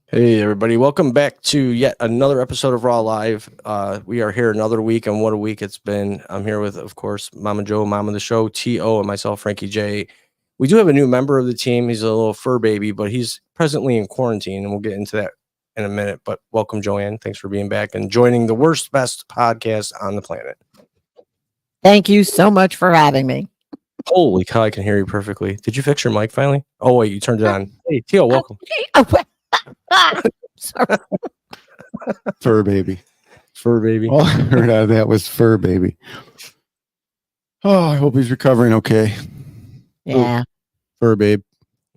Hey everybody, welcome back to yet another episode of Raw Live. We are here another week, and what a week it's been. I'm here with, of course, Mama Joe, Mom of the show, T.O., and myself, Frankie J. We do have a new member of the team. He's a little fur baby, but he's presently in quarantine, and we'll get into that in a minute. But welcome, Joann. Thanks for being back and joining the worst, best podcast on the planet. Thank you so much for having me. Holy cow, I can hear you perfectly. Did you fix your mic finally? Oh, wait, you turned it on. Hey, T.O., welcome. Sorry. Fur baby. Fur baby. All I heard out of that was fur baby. Oh, I hope he's recovering okay. Yeah. Fur babe.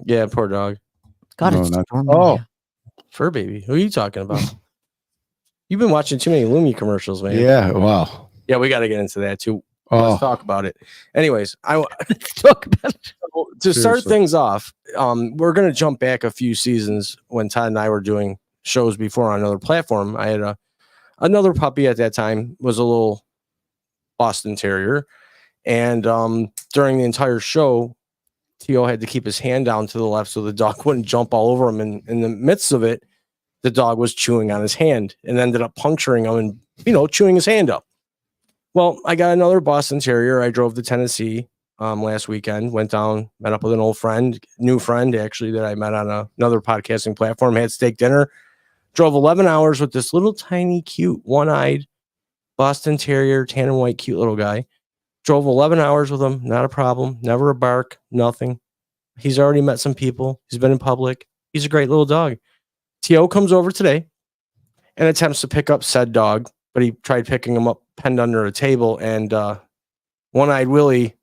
Yeah, poor dog. God, No, it's not- storming oh. here. Fur baby. Who are you talking about? You've been watching too many Lumi commercials, man. Yeah, wow. Yeah, we got to get into that too. Oh, Let's talk about it. Anyways, Let's talk about it. to start Seriously. things off, we're going to jump back a few seasons when Todd and I were doing shows before on another platform. I had another puppy at that time, was a little Boston Terrier, and during the entire show, T.O. had to keep his hand down to the left so the dog wouldn't jump all over him. And in the midst of it, the dog was chewing on his hand and ended up puncturing him and chewing his hand up. Well, I got another Boston Terrier. I drove to Tennessee last weekend, went down, met up with an old friend, new friend actually that I met on another podcasting platform, had steak dinner, drove 11 hours with this little tiny, cute, one-eyed Boston Terrier, tan and white, cute little guy. Drove 11 hours with him, not a problem, never a bark, nothing. He's already met some people. He's been in public. He's a great little dog. T.O. comes over today and attempts to pick up said dog, but he tried picking him up penned under a table, and one-eyed Willie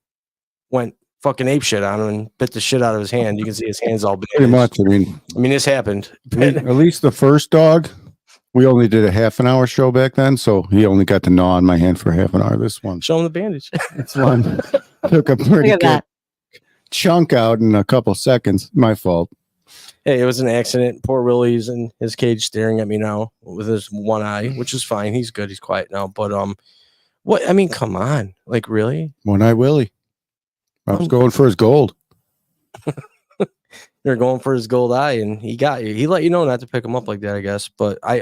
went fucking apeshit on him and bit the shit out of his hand. You can see his hands all pretty bandaged. much. I mean, This happened. at least the first dog, we only did a half an hour show back then, so he only got to gnaw on my hand for half an hour. This one, Show him the bandage. this one took a pretty Look good at that. chunk out in a couple seconds. My fault. Hey, it was an accident. Poor Willie's in his cage staring at me now with his one eye, which is fine. He's good. He's quiet now. But what? I mean, come on. Like, really? One-eyed Willie. I was going for his gold. You're going for his gold eye, and he got you. He let you know not to pick him up like that, I guess. But I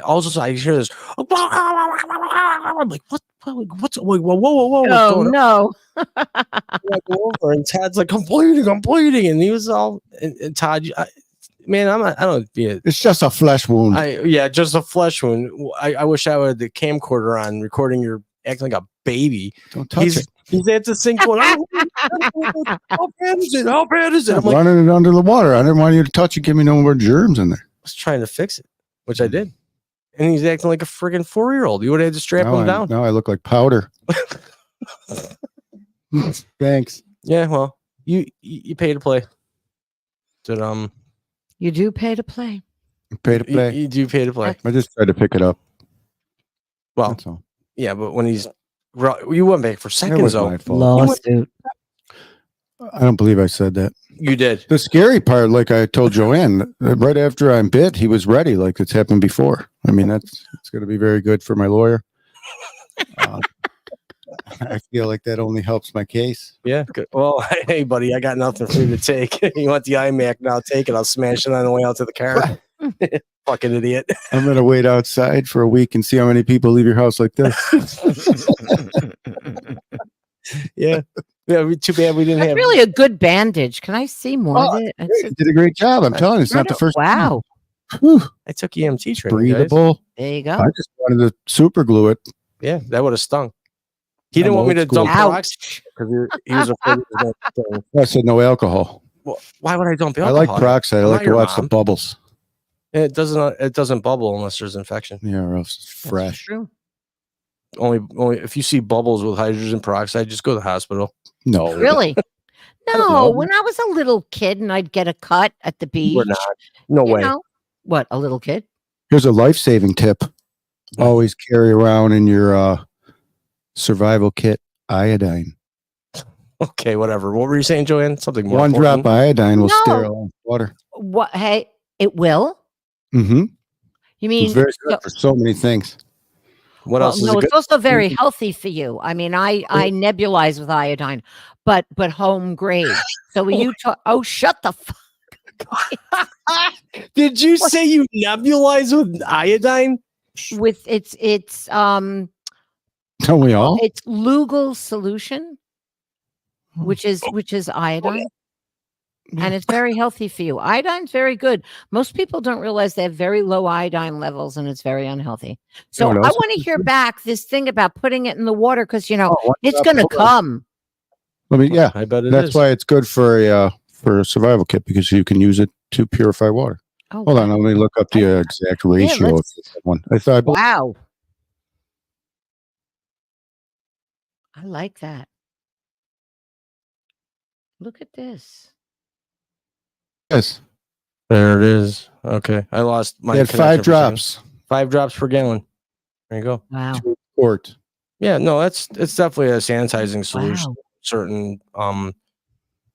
hear this. I'm like, what's whoa, whoa, whoa, whoa, what's Oh, going on? no. I go over, and Todd's like, I'm bleeding, and he was all, and Todd, man, I don't be a. It's just a flesh wound. Just a flesh wound. I wish I had the camcorder on recording your acting like a baby. Don't touch it. He's at the sink going, how bad is it? How bad is it? I'm like, I Running it under the water. I didn't want you to touch it. Give me no more germs in there. was trying to fix it, which I did. And he's acting like a friggin' 4-year-old. You would have had to strap him down. Now I look like powder. Thanks. Yeah, well, you pay to play. Did You do pay to play. Pay to play. you do pay to play. I just tried to pick it up. Well, That's all. yeah, but when you went back for That seconds was though. my fault. Lawsuit. I don't believe I said that. You did. The scary part, like I told Joann, right after I'm bit, he was ready, like it's happened before. I mean, it's going to be very good for my lawyer. I feel like that only helps my case. Yeah. Good. Well, hey, buddy, I got nothing for you to take. You want the iMac now? Take it. I'll smash it on the way out to the car. Fucking idiot. I'm going to wait outside for a week and see how many people leave your house like this. Yeah. Yeah. Too bad we didn't That's have. really a good bandage. Can I see more of it? You did a great job. I'm telling you, it's not the first Wow. time. Whew. I took EMT training. Guys. Breathable. There you I go. just wanted to super glue it. Yeah, that would have stung. He I'm didn't want me old to school. dump Ouch. peroxide because he was afraid. It was gonna sting. I said no alcohol. Well, why would I dump I alcohol? like peroxide. I I'm like not to your watch mom. the bubbles. It doesn't bubble unless there's infection. Yeah, or else it's That's fresh. true. Only if you see bubbles with hydrogen peroxide, just go to the hospital. No. Really? don't No, know. when I was a little kid and I'd get a cut at the beach. We're not. No you way. know, what, a little kid? Here's a life-saving tip. Always carry around in your survival kit iodine. Okay, whatever. What were you saying, Joann? Something more One drop important? of iodine will No. sterilize water. What? Hey, it will? Mm-hmm. You mean It's very good so- for so many things. What well, else is no, it it's good? also very healthy for you. I mean, I nebulize with iodine, but home grade. So when you talk, oh, shut the fuck. Did you say you nebulize with iodine? With it's Don't we all? it's Lugal solution, which is iodine. And it's very healthy for you. Iodine's very good. Most people don't realize they have very low iodine levels, and it's very unhealthy. So what I else want to hear back this thing about putting it in the water because what it's about going to pulling? come. I mean, yeah, I bet it that's is. why it's good for a survival kit because you can use it to purify water. Oh, Hold on, let me look up the exact ratio of let's- this one. I thought wow. I like that. Look at this. yes, There it is. Okay. I lost my they had connection 5 for a second. drops 5 drops per gallon. There you go. Wow. to a quart. Yeah, no, it's definitely a sanitizing solution. Wow. Certain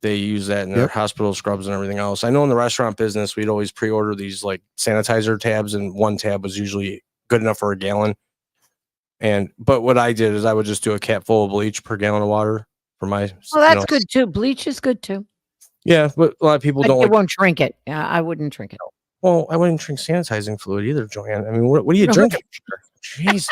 they use that in their Yep. hospital scrubs and everything else. I know in the restaurant business we'd always pre-order these like sanitizer tabs, and one tab was usually good enough for a gallon. But what I did is I would just do a cap full of bleach per gallon of water for my. Well, that's good too. Bleach is good too. Yeah, but a lot of people But don't you like. won't drink it. Yeah, I wouldn't drink it. Well, I wouldn't drink sanitizing fluid either, Joanne. I mean, what are you No, drinking? Jeez.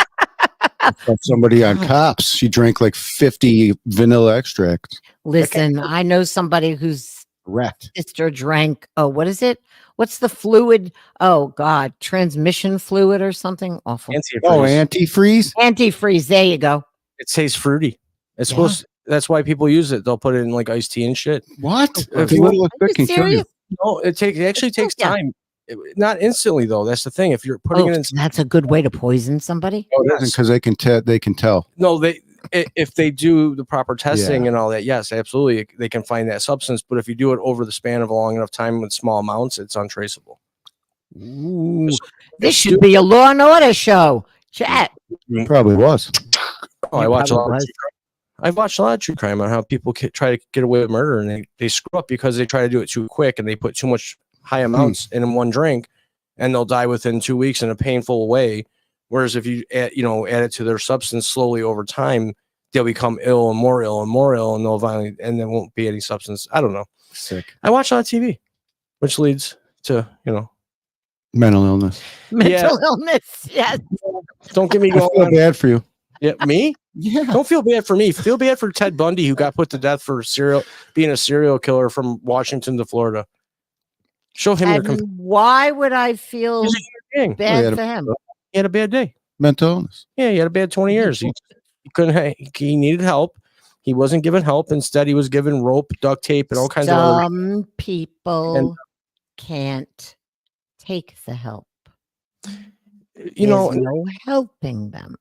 Somebody on Cops, she drank like 50 vanilla extracts. Listen, I know somebody whose Wrecked. sister drank. Oh, what is it? What's the fluid? Oh God, transmission fluid or something awful. Oh, Antifreeze. antifreeze. Antifreeze. There you go. It tastes fruity. It's Yeah. supposed. That's why people use it. They'll put it in like iced tea and shit. What? If The you- little Are bit you can kill you. serious? No, it actually takes Yeah. time. Not instantly though. That's the thing. If you're putting Oh, it in, that's a good way to poison somebody. Oh, it isn't because they can tell. no, if they do the proper testing and all that, yes, absolutely, they can find that substance. But if you do it over the span of a long enough time with small amounts, it's untraceable. Ooh, this should be a Law and Order show. Chat. Probably was. Oh, It I watch a lot. probably Of was. true crime. I've watched a lot of true crime on how people try to get away with murder, and they screw up because they try to do it too quick and they put too much high amounts in one drink, and they'll die within 2 weeks in a painful way. Whereas if you add it to their substance slowly over time, they'll become ill and more ill and more ill, and they'll finally, and there won't be any substance. I don't know. Sick. I watch a lot of TV, which leads to Mental illness. Mental illness. Yes. don't get me I going feel on. bad for you. Yeah, me? Yeah. Don't feel bad for me. Feel bad for Ted Bundy, who got put to death for being a serial killer from Washington to Florida. Show him your And why would I feel He's a human being. bad for him? He had a bad day. Mental illness. Yeah, he had a bad 20 years. He couldn't. He needed help. He wasn't given help. Instead, he was given rope, duct tape, and all kinds of other. Some people can't take the help. You know, There's no helping them.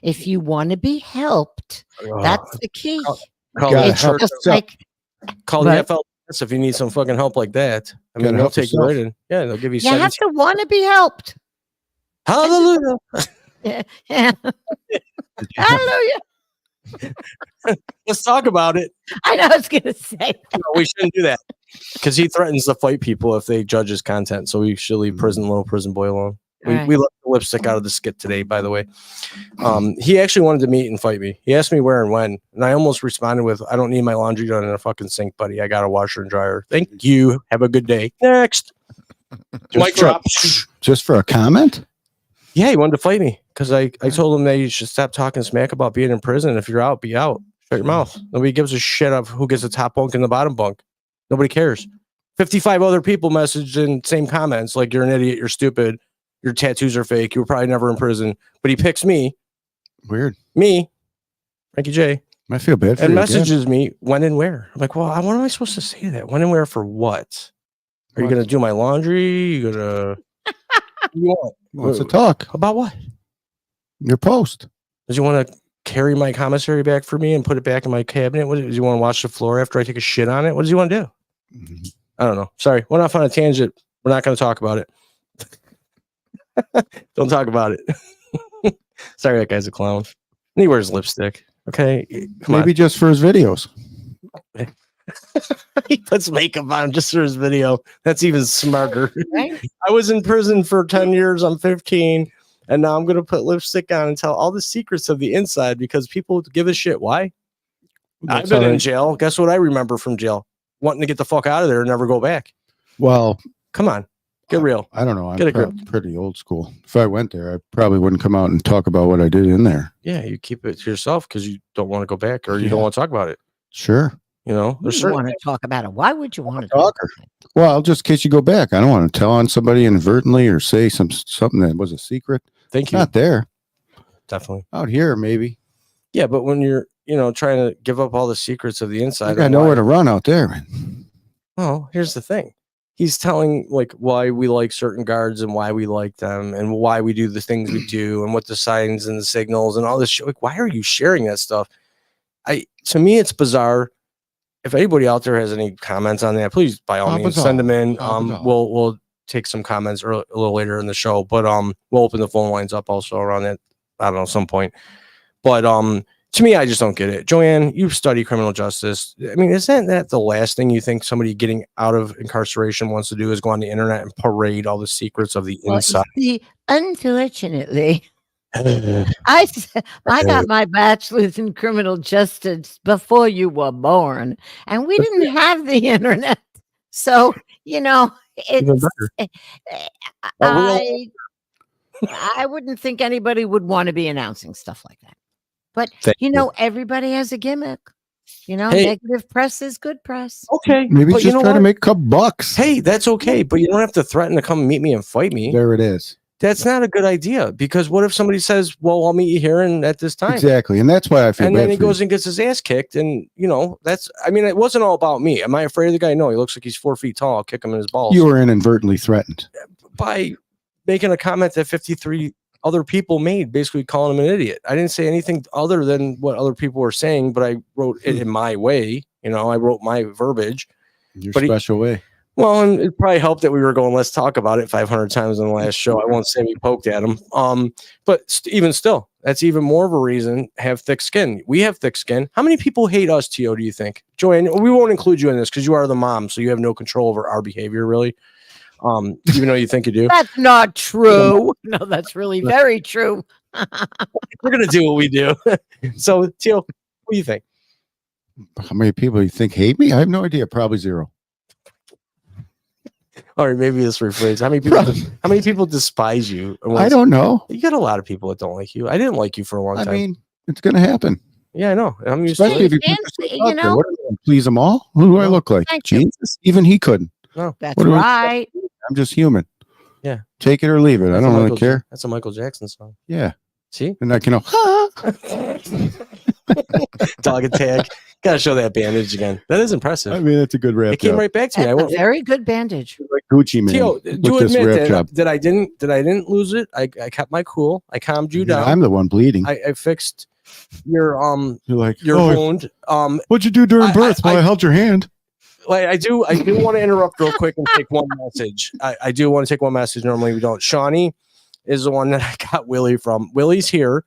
If you want to be helped, that's the key. call gotta the It's help church- just like call the Right. FLS if you need some fucking help like that. I mean, Gotta they'll help take you yourself. right in. Yeah, they'll give you. you have 17 to want to be helped. Hallelujah. Yeah. Hallelujah. Let's talk about it. I know I was gonna say. No, we shouldn't do that because he threatens to fight people if they judge his content. So we should leave prison boy alone. Right. We left the lipstick out of the skit today, by the way. He actually wanted to meet and fight me. He asked me where and when, and I almost responded with, "I don't need my laundry done in a fucking sink, buddy. I got a washer and dryer. Thank you. Have a good day." Next, mic drop. Just for a comment? Yeah, he wanted to fight me because I told him that you should stop talking smack about being in prison. If you're out, be out. Shut your mouth. Nobody gives a shit of who gets the top bunk and the bottom bunk. Nobody cares. 55 other people messaged in same comments like, "You're an idiot. You're stupid. Your tattoos are fake. You were probably never in prison." But he picks me, Weird. Frankie J, I feel bad for and you. messages me when and where. I'm like, well, what am I supposed to say to that? When and where for what? Are you What? going to do my laundry? You going to... What do you want? Wants to talk. About what? Your post. Does he want to carry my commissary back for me and put it back in my cabinet? What, does he want to wash the floor after I take a shit on it? What does he want to do? Mhm. I don't know. Sorry. Went off on a tangent. We're not going to talk about it. Don't talk about it. Sorry, that guy's a clown. And he wears lipstick. Okay. Come Maybe just for his videos. on. He puts makeup on just for his video. That's even smarter. Right? I was in prison for 10 years. I'm 15. And now I'm going to put lipstick on and tell all the secrets of the inside because people give a shit. Why? I've That's been how in they- jail. Guess what I remember from jail? Wanting to get the fuck out of there and never go back. Well, Come on, get real. I don't know. I'm Get a grip. pretty old school. If I went there, I probably wouldn't come out and talk about what I did in there. Yeah, you keep it to yourself because you don't want to go back or you Yeah. don't want to talk about it. Sure. You know, You don't want to talk about it. Why would you want to talk? Well, just in case you go back, I don't want to tell on somebody inadvertently or say something that was a secret. Thank you. Not there. Definitely. Out here, maybe. Yeah, but when you're, trying to give up all the secrets of the inside, I know where to run out there, man. Well, here's the thing. He's telling like why we like certain guards and why we like them and why we do the things we do and what the signs and the signals and all this shit. Like, why are you sharing that stuff? To me, it's bizarre. If anybody out there has any comments on that, please by all means send them in. We'll take some comments a little later in the show, but we'll open the phone lines up also around that. I don't know, some point. But to me, I just don't get it. Joann, you study criminal justice. I mean, isn't that the last thing you think somebody getting out of incarceration wants to do is go on the internet and parade all the secrets of the inside? See, unfortunately, I got my bachelor's in criminal justice before you were born, and we didn't have the internet. So, it's I wouldn't think anybody would want to be announcing stuff like that. But everybody has a gimmick. Negative press is good press. Okay, maybe just try to make a couple bucks. Hey, that's okay, but you don't have to threaten to come meet me and fight me. There it is. That's not a good idea because what if somebody says, "Well, I'll meet you here and at this time." Exactly, and that's why I feel. And then he goes and gets his ass kicked, and that's. I mean, it wasn't all about me. Am I afraid of the guy? No, he looks like he's 4 feet tall. I'll kick him in his balls. You were inadvertently threatened by making a comment that 53 other people made, basically calling him an idiot. I didn't say anything other than what other people were saying, but I wrote it in my way. I wrote my verbiage. Your special way. Well, and it probably helped that we were going, let's talk about it 500 times in the last show. I won't say we poked at him. But even still, that's even more of a reason to have thick skin. We have thick skin. How many people hate us, Tio, do you think? Joann, we won't include you in this because you are the mom, so you have no control over our behavior, really. Even though you think you do. That's not true. No, that's really very true. We're going to do what we do. So, Tio, what do you think? How many people you think hate me? I have no idea. Probably zero. All right, maybe this rephrase. How many people despise you? I don't know. You got a lot of people that don't like you. I didn't like you for a long time. I mean, it's going to happen. Yeah, I know. I'm used Especially to if you please them all. Who do I look like? Jesus. Even he couldn't. No, that's right. I'm just human. Yeah. Take it or leave it. I don't really care. That's a Michael Jackson song. Yeah. See? And I can dog and tag. Gotta show that bandage again. That is impressive. I mean, it's a good rap. It came right back to me. A very good bandage. Like Gucci Man. Tio, do admit that I didn't lose it. I kept my cool. I calmed you down. I'm the one bleeding. I fixed your You're your wound. What'd you do during birth? I held your hand. Like I do want to interrupt real quick and take one message. I do want to take one message. Normally we don't. Shawnee is the one that I got Willie from. Willie's here.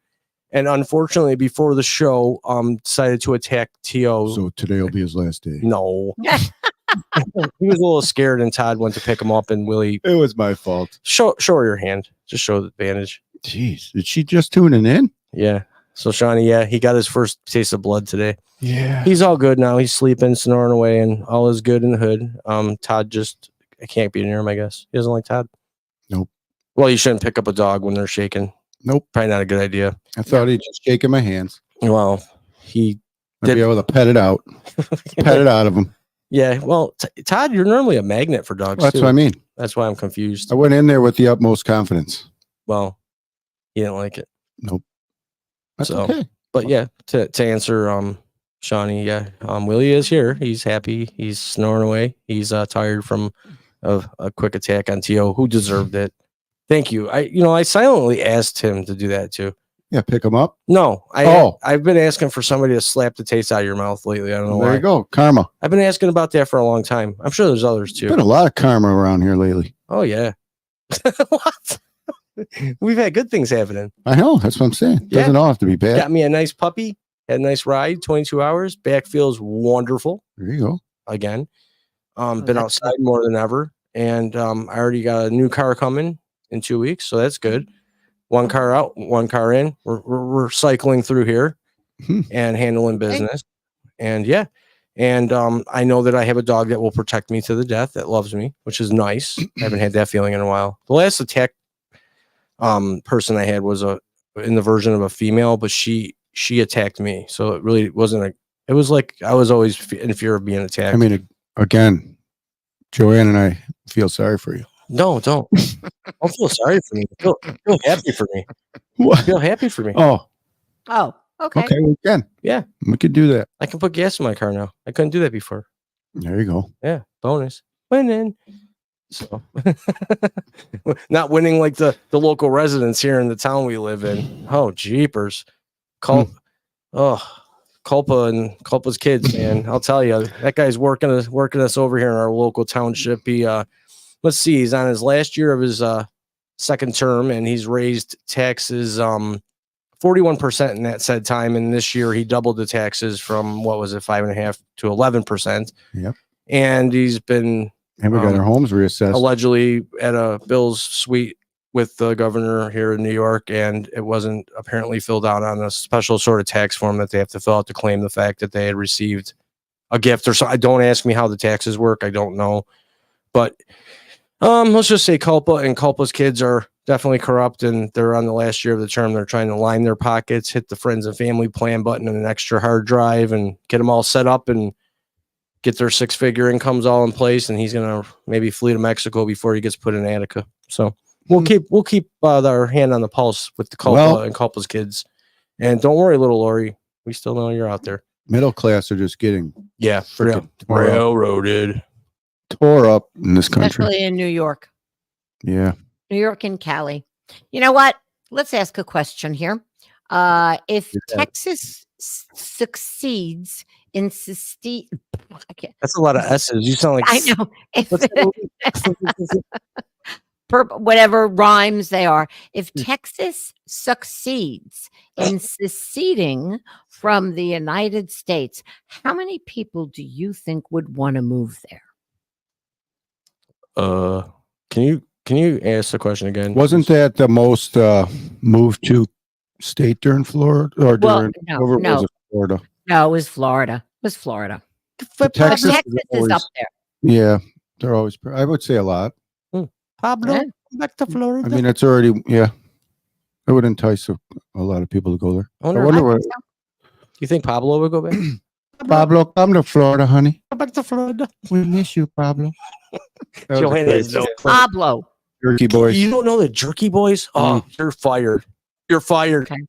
And unfortunately, before the show, decided to attack T.O. So today will be his last day. No. He was a little scared, and Todd went to pick him up, and Willie. It was my fault. Show her your hand. Just show the bandage. Jeez, is she just tuning in? Yeah. So Shawnee, he got his first taste of blood today. Yeah. He's all good now. He's sleeping, snoring away, and all is good in the hood. Todd I can't be near him, I guess. He doesn't like Todd. Nope. Well, you shouldn't pick up a dog when they're shaking. Nope. Probably not a good idea. I thought he'd just shake in my hands. Well, I'd be able to pet it out. Pet it out of him. Yeah. Well, Todd, you're normally a magnet for dogs. Well, that's what I mean. That's why I'm confused. I went in there with the utmost confidence. Well, he didn't like it. Nope. That's so, okay. But yeah, to answer Shawnee, Willie is here. He's happy. He's snoring away. He's tired from a quick attack on T.O. who deserved it. Thank you. I silently asked him to do that too. Yeah, pick him up. No, I've been asking for somebody to slap the taste out of your mouth lately. I don't know why. There you go, karma. I've been asking about that for a long time. I'm sure there's others too. Been a lot of karma around here lately. Oh yeah. What? We've had good things happening. I know. That's what I'm saying. Doesn't all have to be bad. Got me a nice puppy. Had a nice ride. 22 hours. Back feels wonderful. There you go. Again. Been outside more than ever, and I already got a new car coming in 2 weeks, so that's good. One car out, one car in. We're cycling through here and handling business, and And I know that I have a dog that will protect me to the death, that loves me, which is nice. I haven't had that feeling in a while. The last attack person I had was in the version of a female, but she attacked me. So it really wasn't it was like I was always in fear of being attacked. I mean, again, Joann and I feel sorry for you. No, don't feel sorry for me. Feel happy for me. What? Feel happy for me. Oh, Okay. okay, we can. Yeah. We could do that. I can put gas in my car now. I couldn't do that before. There you go. Yeah, bonus. Winning. So not winning like the local residents here in the town we live in. Oh, jeepers. Culpa and Culpa's kids, man. I'll tell you, that guy's working us over here in our local township. He let's see, he's on his last year of his second term, and he's raised taxes 41% in that said time. And this year he doubled the taxes from 5.5% to 11%. Yep. And he's been And we got our homes reassessed. allegedly at a Bill's suite with the governor here in New York, and it wasn't apparently filled out on a special sort of tax form that they have to fill out to claim the fact that they had received a gift or so. I don't ask me how the taxes work. I don't know. But let's just say Culpa and Culpa's kids are definitely corrupt, and they're on the last year of the term. They're trying to line their pockets, hit the friends and family plan button and an extra hard drive, and get them all set up and get their 6-figure incomes all in place. And he's going to maybe flee to Mexico before he gets put in Attica. So we'll keep our hand on the pulse with the Culpa and Culpa's kids. And don't worry, little Lori, we still know you're out there. Middle class are just getting railroaded, tore up in this country, Especially in New York. Yeah. New York and Cali. You know what? Let's ask a question here. If Texas succeeds in that's a lot of S's. You sound like I know. Whatever rhymes they are. If Texas succeeds in seceding from the United States, how many people do you think would want to move there? Can you ask the question again? Wasn't that the most moved to state during Florida or during no. was it Florida? No, it was Florida. Texas is up there. Yeah, they're always. I would say a lot. Pablo, Yeah. back to Florida. I mean, it's already. Yeah, it would entice a lot of people to go there. I I wonder what. You think Pablo would go back? Pablo, come to Florida, honey. Go back to Florida. We miss you, Pablo. Joann has no Pablo. Jerky boys. You don't know the Jerky Boys? Oh, you're fired. You're fired. Okay.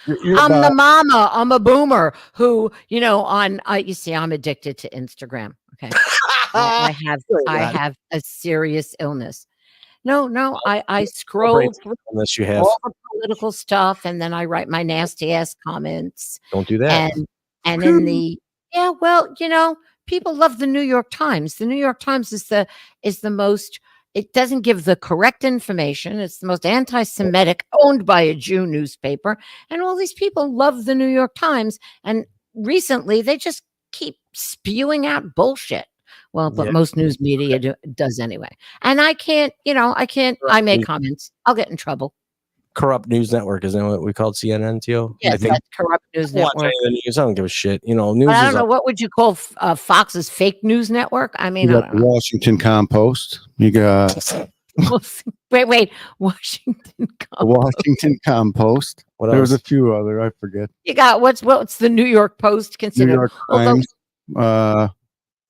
You're I'm the about- mama. I'm a boomer who, you see, I'm addicted to Instagram. Okay. I have a serious illness. No, I scroll through Unless you have. all the political stuff, and then I write my nasty ass comments. Don't do that. And in the people love the New York Times. The New York Times is the most. It doesn't give the correct information. It's the most anti-Semitic, owned by a Jew newspaper, and all these people love the New York Times. And recently, they just keep spewing out bullshit. Well, but most news media does anyway. And I can't. I make comments. I'll get in trouble. Corrupt news network, isn't that what we called CNN, Tio? Yes, that's corrupt news network. I don't give a shit. News. I don't know what would you call Fox's fake news network. I mean, you got the Washington Compost. You got wait, Washington Compost. the Washington Compost. What There was a else? few other. I forget. You got what's the New York Post New considered? York Times.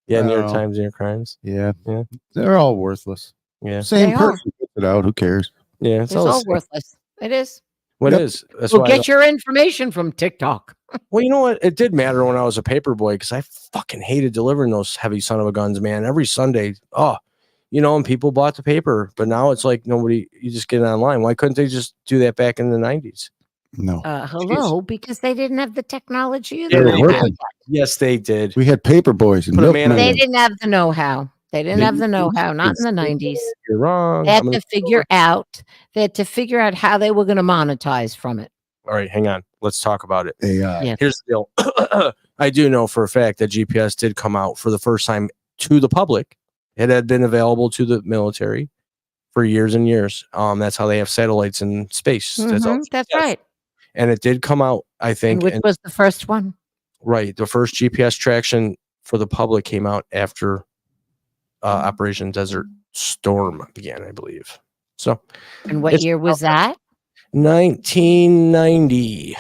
Yeah, New York Oh. Times, New York Crimes. Yeah, Yeah. they're all worthless. Yeah, Same They are. person puts it out. Who cares? yeah. It's all worthless. It is. What Yep. is? That's Well, why. get your information from TikTok. Well, you know what? It did matter when I was a paper boy because I fucking hated delivering those heavy son of a guns, man. Every Sunday, and people bought the paper. But now it's like nobody. You just get it online. Why couldn't they just do that back in the 90s? No, Hello, because they didn't have the technology. Yeah, that they we did. have. Yes, they did. we had paper boys and Put a man milkmen. They in didn't have the know-how. They didn't have the know-how. Not in the 90s. You're wrong. They had to figure out. They had to figure out how they were going to monetize from it. All right, hang on. Let's talk about it. AI. Yeah. Here's the deal. I do know for a fact that GPS did come out for the first time to the public. It had been available to the military for years and years. That's how they have satellites in space. That's That's right. And it did come out, I think. And which was the first one? Right. The first GPS traction for the public came out after Operation Desert Storm began, I believe. So, And what year was that? 1990.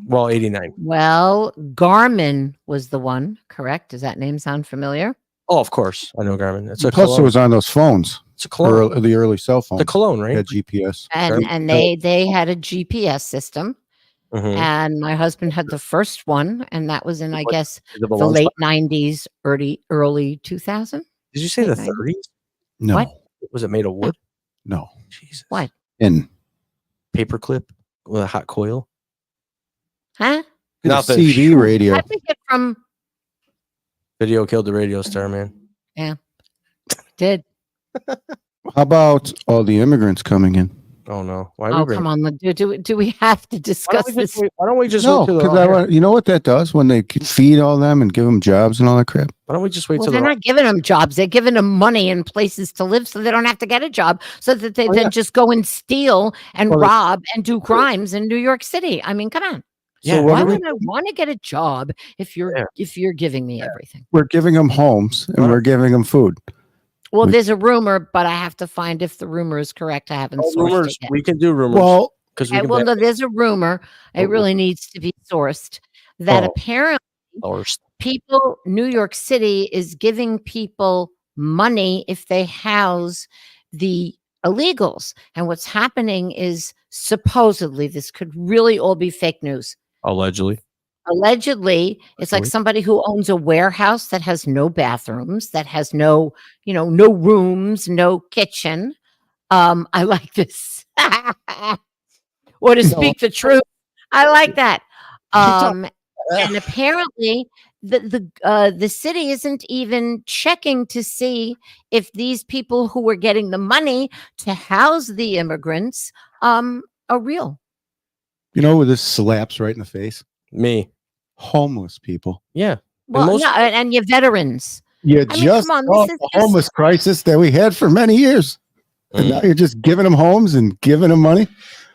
Well, 89. Well, Garmin was the one, correct? Does that name sound familiar? Oh, of course. I know Garmin. It's a Plus, cologne. it was on those phones, It's a cologne. the early cell phones. The cologne, right? Had GPS. And they had a GPS system. Mhm. And my husband had the first one, and that was in, I guess, Is it a the launch late pad? 90s, early 2000. Did you say the late 90s? 30s? No, What? Was it made of wood? no. Jesus. What? In Paperclip with a hot coil? Huh? Nothing. CD radio. I think it from Video killed the radio star, man. did. How about all the immigrants coming in? Oh no! Why? Oh, come on. Do we have to discuss this? Why don't we just No, wait till because I want. You know what that does when they feed all them and give them jobs and all that crap. Why don't we just wait Well, till they're not giving them jobs. They're giving them money and places to live so they don't have to get a job, so that they then just go and steal and rob and do crimes in New York City. I mean, come on. Yeah, So Why what would I want to get a job if you're giving me everything? we're giving them homes and we're giving them food. Well, there's a rumor, but I have to find if the rumor is correct. I haven't sourced rumors? it yet. We can do rumors. Well, because Okay, well, no, there's a rumor. It really needs to be sourced that apparently New York City is giving people money if they house the illegals. And what's happening is supposedly, this could really all be fake news. allegedly. Allegedly, it's like somebody who owns a warehouse that has no bathrooms, that has no rooms, no kitchen. I like this. Or to speak the truth. I like that. And apparently the city isn't even checking to see if these people who were getting the money to house the immigrants are real. you know where this slaps right in the face? Me. Homeless people. Yeah. Well, no, and your veterans. You I mean, just come on, solved this is the homeless crisis that we had for many years. And now you're just giving them homes and giving them money.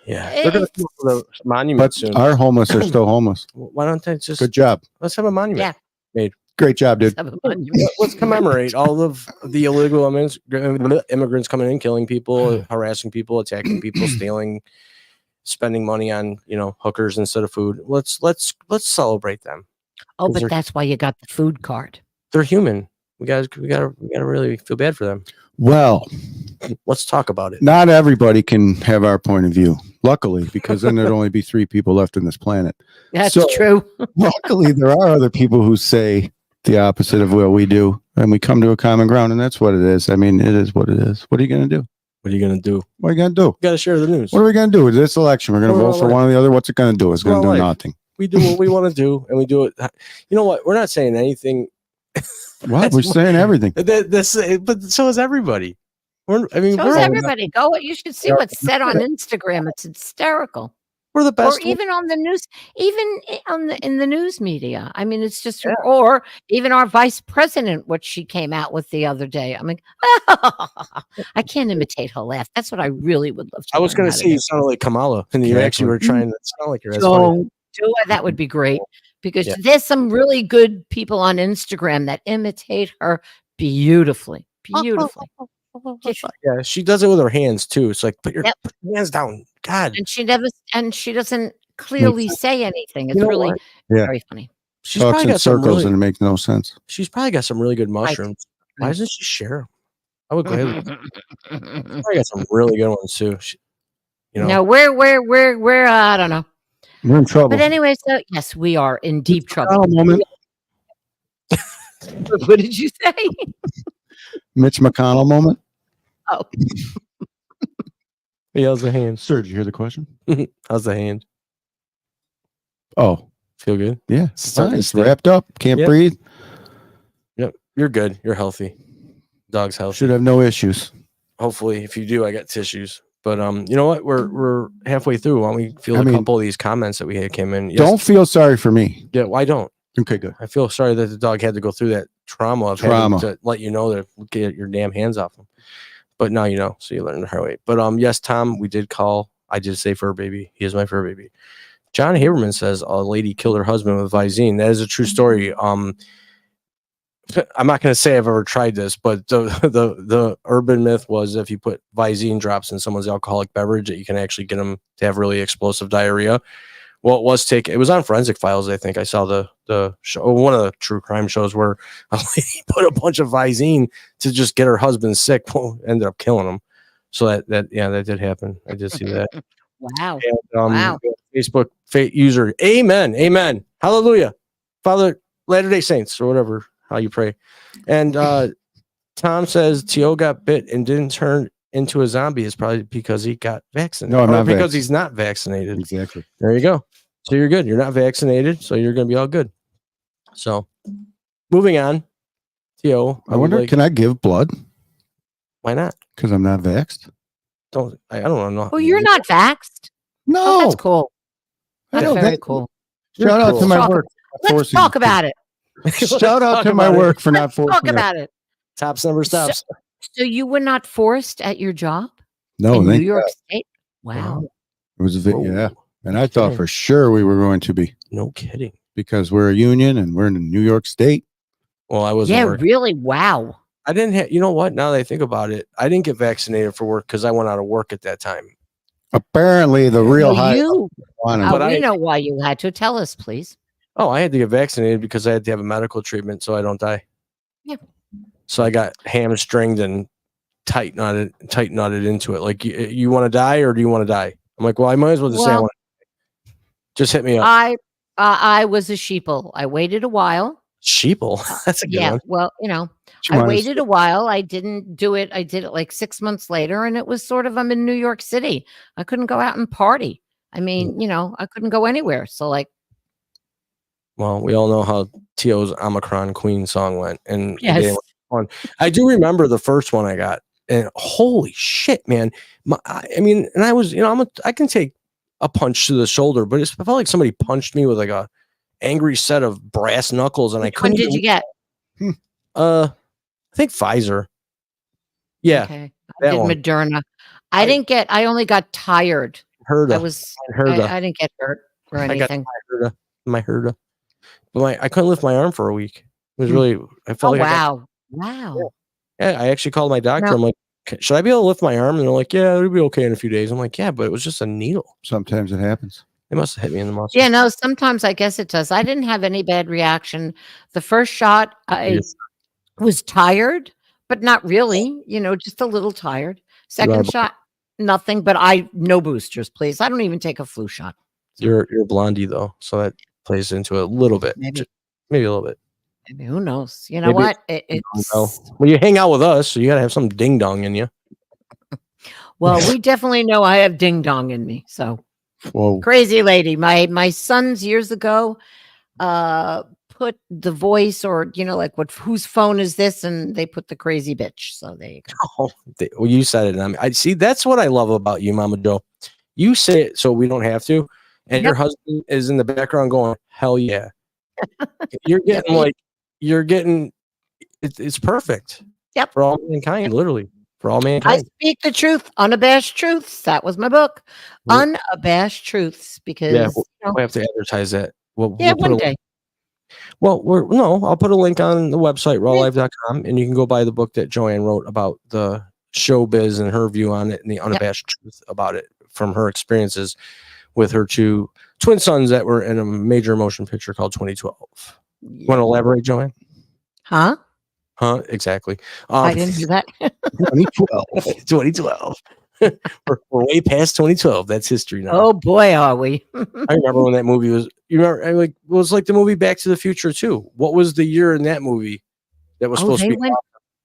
Yeah. They're going to do the monument But soon. our homeless are still homeless. Why don't they just Good job. let's have a monument? Yeah. Made. Great job, dude. Let's commemorate all of the illegal immigrants coming in, killing people, harassing people, attacking people, stealing, spending money on hookers instead of food. Let's celebrate them. Oh, but that's why you got the food card. They're human. We gotta really feel bad for them. Well, Let's talk about it. not everybody can have our point of view. Luckily, because then there'd only be 3 people left on this planet. That's So- true. Luckily, there are other people who say the opposite of what we do, and we come to a common ground, and that's what it is. I mean, it is what it is. What are you going to do? What are you gonna do? What are you going to do? You gotta share the news. What are we going to do with this election? We're going to Well, vote for like- one or the other. What's it going to do? It's going to do Well, like- nothing. We do what we want to do, and we do it. You know what? We're not saying anything. What? We're saying everything. But so is everybody. So is everybody. You should see what's said on Instagram. It's hysterical. We're the best. Or even on the news, in the news media. I mean, it's just, or even our vice president, what she came out with the other day. I'm like, I can't imitate her laugh. That's what I really would love to. I was going to say you sounded like Kamala, and you actually were trying to sound like her. That's funny. Don't do it. That would be great because there's some really good people on Instagram that imitate her beautifully. Beautifully. Yeah, she does it with her hands too. It's like put your hands down. God. And she doesn't clearly say anything. It's really very funny. She's Talks probably in got some circles really, and it makes no sense. she's probably got some really good mushrooms. Why doesn't she share 'em? I would gladly. She's probably got some really good ones too. No, we're I don't know. We're in trouble. But anyway, so yes, we are in deep trouble. Moment. What did you say? Mitch McConnell moment. Oh, Hey, how's the hand? Sir, did you hear the question? How's the hand? Oh, Feel good? yeah. It's Starting to It's stay. wrapped up. Can't Yep. breathe. Yep. You're good. You're healthy. Dog's healthy. Should have no issues. Hopefully, if you do, I got tissues. But you know what? We're halfway through. Why don't we feel a couple of these comments that we had came in? Yes. Don't feel sorry for me. Yeah. Why don't? Okay, good. I feel sorry that the dog had to go through that trauma of having to let you know to get your damn hands off him. But now you know, so you learn the hard way. But yes, Tom, we did call. I did say fur baby. He is my fur baby. John Haberman says a lady killed her husband with Visine. That is a true story. I'm not going to say I've ever tried this, but the urban myth was if you put Visine drops in someone's alcoholic beverage, that you can actually get them to have really explosive diarrhea. Well, it was on Forensic Files. I think I saw the show, one of the true crime shows where a lady put a bunch of Visine to just get her husband sick. Well, ended up killing him. So that did happen. I did see that. Wow. And, Wow. Facebook user. Amen. Hallelujah. Father, Latter-day Saints, or whatever, how you pray. And Tom says T.O. got bit and didn't turn into a zombie is probably because he got vaccinated. No, I'm not because he's not vaccinated. Exactly. There you go. So you're good. You're not vaccinated, so you're going to be all good. So moving on. T.O. I wonder, can I give blood? Why not? Because I'm not vaxxed. I don't know. Oh, you're not vaxxed? No. Oh, that's cool. I That's don't very think- cool. Shout out to my Talk- work. Let's talk about it. Shout out to my work for not Let's forcing talk it. about it. Tops never stops. So you were not forced at your job No, in New thank York God. State? Wow. It was Whoa. yeah. And I thought for sure we were going to be, No kidding. because we're a union and we're in New York State. Well, I wasn't Yeah, working. really? Wow. I didn't have, you know what? Now that I think about it, I didn't get vaccinated for work because I went out of work at that time. Apparently, the real Well, high. you, on him. But we I- know why you had to. Tell us, please. Oh, I had to get vaccinated because I had to have a medical treatment so I don't die. Yeah. So I got hamstringed and tight knotted into it. Like, you want to die or do you want to die? I'm like, well, I might as well just say I Well, want to. Just hit me up. I was a sheeple. I waited a while. Sheeple. That's a good Yeah. one. Well, She I wanted to waited a while. I didn't do it. I did it like 6 months later, and it was sort of, I'm in New York City. I couldn't go out and party. I mean, I couldn't go anywhere. So like, Well, we all know how T.O.'s Omicron Queen song went. And yes. it was fun. I do remember the first one I got. And holy shit, man. I mean, and I was, I can take a punch to the shoulder, but it felt like somebody punched me with like a angry set of brass knuckles. And Which one did you get? I think Pfizer. Yeah. Okay. I that did one. Moderna. I only got tired. Herda. I didn't get hurt or anything. My Herda. But I couldn't lift my arm for a week. It was really, I felt Oh, like wow. Yeah, I actually called my doctor. No. I'm like, should I be able to lift my arm? And they're like, yeah, it'll be okay in a few days. I'm like, yeah, but it was just a needle. Sometimes it happens. They must have hit me in the muscle. Yeah, no, sometimes I guess it does. I didn't have any bad reaction. The first shot, I was tired, but not really, just a little tired. Second shot, nothing, but no boosters, please. I don't even take a flu shot. You're blondie though, so that plays into it a little bit. Maybe a little bit. Maybe, who knows? You know what? It's Well, you hang out with us, so you gotta have some ding dong in you. well, we definitely know I have ding dong in me. So Whoa. crazy lady. My sons years ago put the voice or like whose phone is this, and they put the crazy bitch. So there you go. Oh, well, you said it. I see. That's what I love about you, Mama Joe. You say it so we don't have to, and your husband is in the background going, "Hell yeah!" You're getting. It's perfect. Yep. For all mankind, literally. For all I mankind. speak the truth, unabashed truths. That was my book, Unabashed Truths. Because we have to advertise that. one day. Well, I'll put a link on the website, rawlive.com, and you can go buy the book that Joann wrote about the showbiz and her view on it and the unabashed truth about it from her experiences with her two twin sons that were in a major motion picture called 2012. Want to elaborate, Joann? Huh? Exactly. I didn't do that. 2012. we're way past 2012. That's history now. Oh boy, are we? I remember when that movie was. You remember, it was like the movie Back to the Future too. What was the year in that movie that was supposed to be?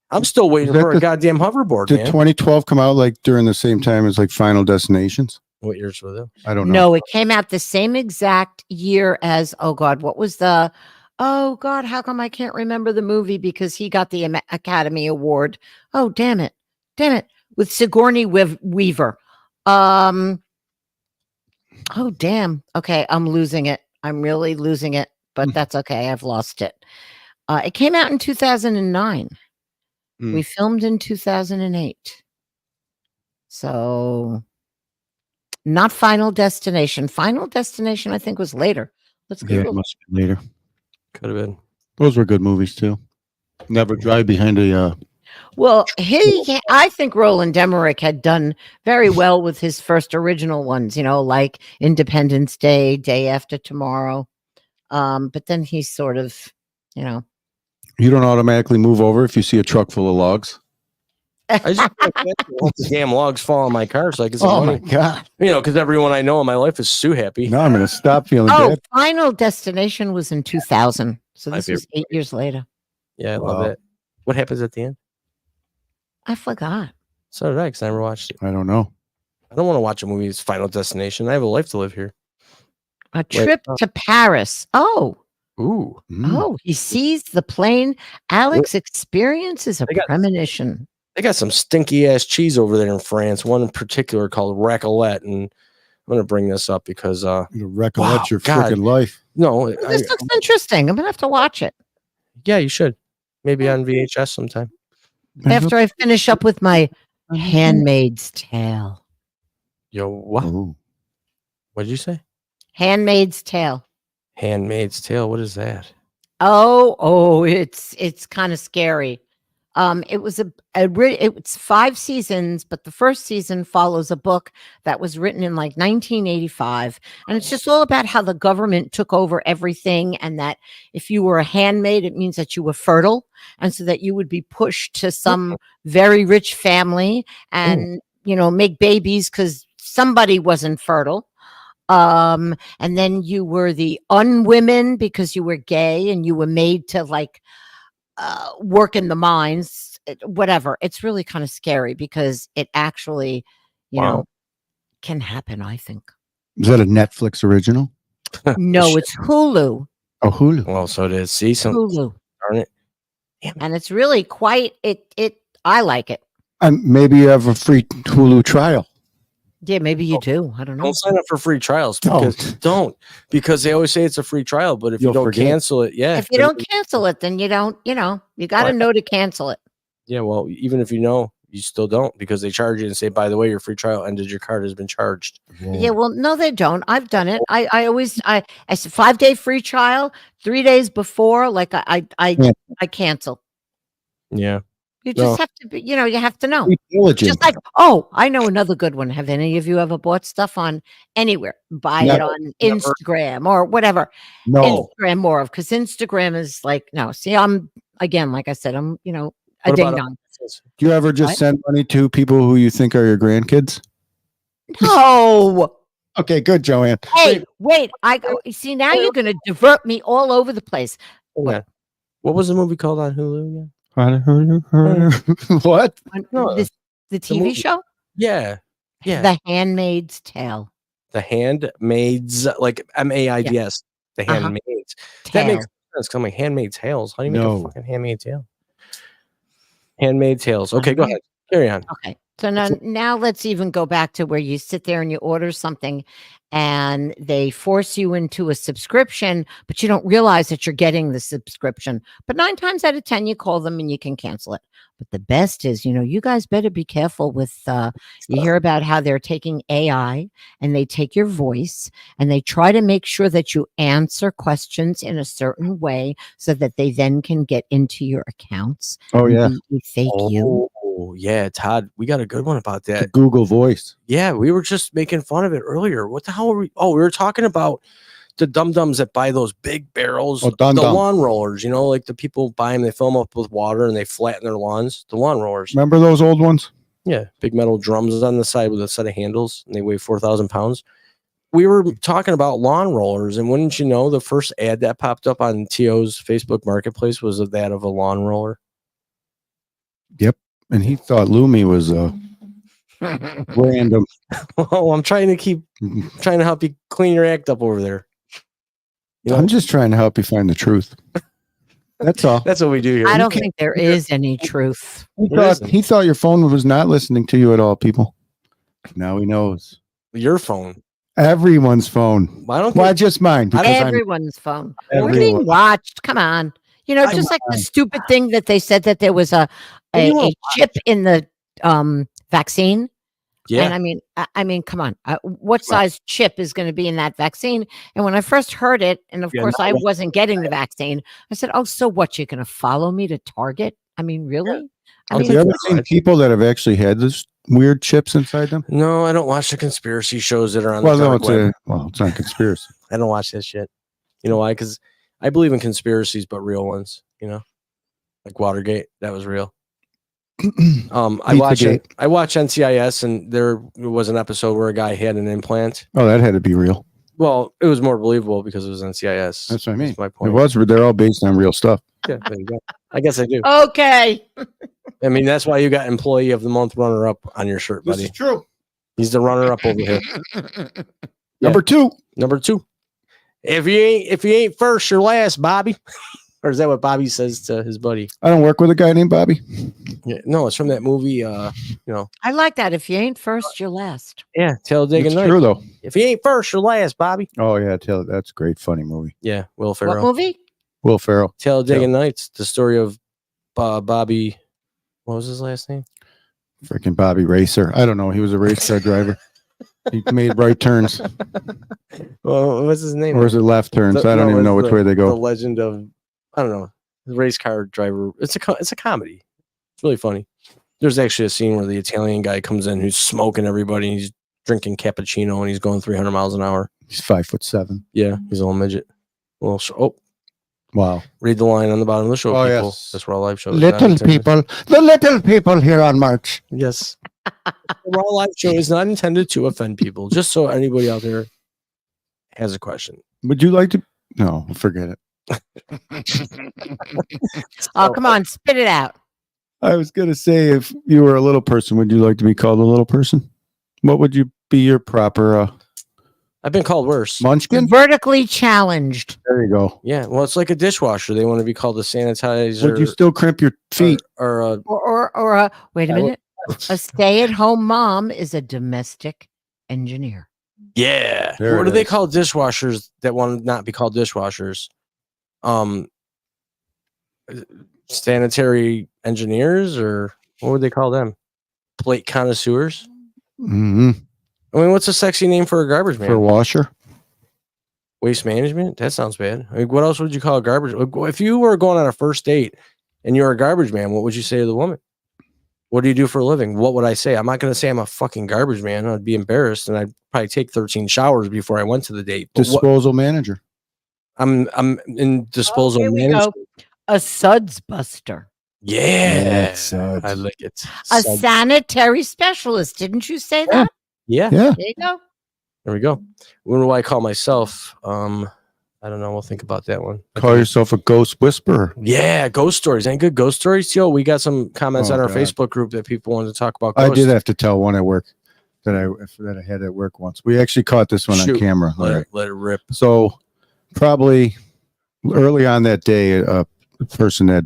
I'm still waiting for a goddamn hoverboard. Did man. 2012 come out like during the same time as like Final Destinations? What years were those? I don't know. No, it came out the same exact year as. Oh God, what was the? Oh God, how come I can't remember the movie? Because he got the Academy Award. Oh damn it, with Sigourney Weaver. Oh damn. Okay, I'm losing it. I'm really losing it, but that's okay. I've lost it. It came out in 2009. We filmed in 2008. So not Final Destination. Final Destination, I think, was later. Let's Yeah, go. it must be later. Could have been. Those were good movies too. Never drive behind a. Well, I think Roland Emmerich had done very well with his first original ones, like Independence Day, Day After Tomorrow. But then he's sort of, You don't automatically move over if you see a truck full of logs. I just hope the damn logs fall on my car so I can save Oh money. my god! Because everyone I know in my life is Sue happy. Now I'm going to stop feeling bad. Final Destination was in 2000. So My this was 8 years later. Yeah, I love that. What happens at the end? I forgot. So did I, because I never watched it. I don't know. I don't want to watch a movie. It's Final Destination. I have a life to live here. A trip to Paris. Oh. Ooh. Oh, he sees the plane. Alex experiences a premonition. They got some stinky ass cheese over there in France. One in particular called raclette, and I'm going to bring this up because you recollect your freaking life. No, this looks interesting. I'm going to have to watch it. Yeah, you should. Maybe on VHS sometime. After I finish up with my Handmaid's Tale. Yo, what? Ooh. What did you say? Handmaid's Tale. Handmaid's Tale. What is that? Oh, it's kind of scary. It was it's 5 seasons, but the first season follows a book that was written in like 1985, and it's just all about how the government took over everything, and that if you were a handmaid, it means that you were fertile, and so that you would be pushed to some very rich family and make babies because somebody wasn't fertile. And then you were the unwomen because you were gay and you were made to work in the mines, whatever. It's really kind of scary because it actually, can happen, I think. Is that a Netflix original? No, it's Hulu. Oh, Hulu. Well, so it is. See, some Hulu. Darn it. And it's really quite, I like it. Maybe you have a free Hulu trial. Yeah, maybe you do. I don't know. Don't sign up for free trials because they always say it's a free trial, but if you don't cancel it, if you don't cancel it, then you don't, you got to know to cancel it. Yeah, well, even if you still don't because they charge you and say, by the way, your free trial ended, your card has been charged. Whoa. Yeah, well, no, they don't. I've done it. I said 5-day free trial, 3 days before, I cancel. Yeah. You just have to be, you have to know. Diligent. Just I know another good one. Have any of you ever bought stuff on anywhere? Buy it on Instagram or whatever. No. Instagram more of, because Instagram is no. See, I'm, again, like I said, I'm, a ding dong. Do you ever just send money to people who you think are your grandkids? No. Okay, good, Joanne. Hey, wait. See, now you're going to divert me all over the place. Yeah. What was the movie called on Hulu again? What? The TV show? Yeah. The Handmaid's Tale. The Handmaids, like MAIDS. Yeah. The Handmaids. That makes sense. Because I'm like, Handmaid's Tales. How do you make a fucking handmaid tale? Handmaid's Tales. Okay, go ahead. Carry on. Okay. So now let's even go back to where you sit there and you order something and they force you into a subscription, but you don't realize that you're getting the subscription. But 9 times out of 10, you call them and you can cancel it. But the best is, you guys better be careful with, you hear about how they're taking AI and they take your voice and they try to make sure that you answer questions in a certain way so that they then can get into your accounts. Oh, yeah. Fake you. Oh, yeah, Todd, we got a good one about that. The Google Voice. Yeah, we were just making fun of it earlier. What the hell were we? Oh, we were talking about the dum-dums that buy those big barrels, the lawn rollers, like the people buy them, they fill them up with water and they flatten their lawns, the lawn rollers. Remember those old ones? Yeah, big metal drums on the side with a set of handles and they weigh 4,000 pounds. We were talking about lawn rollers, and wouldn't you know, the first ad that popped up on T.O.'s Facebook Marketplace was that of a lawn roller. Yep. And he thought Lumi was random. Well, I'm trying to help you clean your act up over there. I'm just trying to help you find the truth. That's all. That's what we do here. I don't think there is any truth. He thought your phone was not listening to you at all, people. Now he knows. Your phone. Everyone's phone. Why just mine? Everyone's phone. We're being watched. Come on. Just like the stupid thing that they said that there was a chip in the vaccine. Yeah. And I mean, come on. What size chip is going to be in that vaccine? And when I first heard it, and of course I wasn't getting the vaccine, I said, "Oh, so what? You're going to follow me to Target? I mean, really?" I Have mean, you ever seen people that have actually had this weird chips inside them? No, I don't watch the conspiracy shows that are on Well, the no, dark web. it's not conspiracy. I don't watch that shit. You know why? Because I believe in conspiracies, but real ones. You know, like Watergate, that was real. I watch NCIS, and there was an episode where a guy had an implant. Oh, that had to be real. Well, it was more believable because it was NCIS. That's what I mean. That's my point. It was. They're all based on real stuff. Yeah, there you go. I guess I do. okay. I mean, that's why you got Employee of the Month runner-up on your shirt, buddy. This is true. He's the runner-up over here. Number two. Number two. If you ain't first, you're last, Bobby. Or is that what Bobby says to his buddy? I don't work with a guy named Bobby. Yeah, no, it's from that movie. You know. I like that. If you ain't first, you're last. Yeah, Talladega It's Nights. true though. If you ain't first, you're last, Bobby. Oh yeah, that's a great, funny movie. Yeah, Will What Ferrell. movie? Will Ferrell. Talladega Nights. The story of Bobby. What was his last name? Freaking Bobby Racer. I don't know. He was a race car driver. He made right turns, Well, what's his name? or is it left turns? I don't even know which way they The go. legend of, I don't know, the race car driver. It's a comedy. It's really funny. There's actually a scene where the Italian guy comes in who's smoking everybody, and he's drinking cappuccino, and he's going 300 miles an hour. He's 5'7". Yeah, he's a little midget. Well, Wow. read the line on the bottom of the show, Oh, people. yes. That's RAWW Live Show. The little people here on March. Yes. The RAWW Live Show is not intended to offend people, just so anybody out there has a question. Would you like to? No, forget it. Oh, come on, spit it out. I was gonna say, if you were a little person, would you like to be called a little person? What would you be your proper I've been called worse. munchkin? Vertically challenged. There you go. Yeah, well, it's like a dishwasher. They want to be called a sanitizer. Would you still crimp your feet? Or Or a wait a minute. A stay-at-home mom is a domestic engineer. yeah. There What it do they is. call dishwashers that want to not be called dishwashers? Sanitary engineers, or what would they call them? Plate connoisseurs. Mm-hmm. I mean, what's a sexy name for a garbage man? For a washer? Waste management? That sounds bad. I mean, what else would you call a garbage? If you were going on a first date and you're a garbage man, what would you say to the woman? What do you do for a living? What would I say? I'm not going to say I'm a fucking garbage man. I'd be embarrassed, and I'd probably take 13 showers before I went to the date. But Disposal manager. I'm in disposal Here we management. go. A suds buster. Yeah, suds. I like it. A Suds. sanitary specialist. Didn't you say that? Yeah, Yeah. There you go. there we go. What do I call myself? I don't know. We'll think about that one. Call yourself a ghost whisperer. Yeah, ghost stories. Ain't good ghost stories, Yo. We got some comments Oh, on our God. Facebook group that people wanted to talk about. I Ghosts. did have to tell one at work that I had at work once. We actually caught this one Shoot. on camera. Let it rip. So probably early on that day, a person that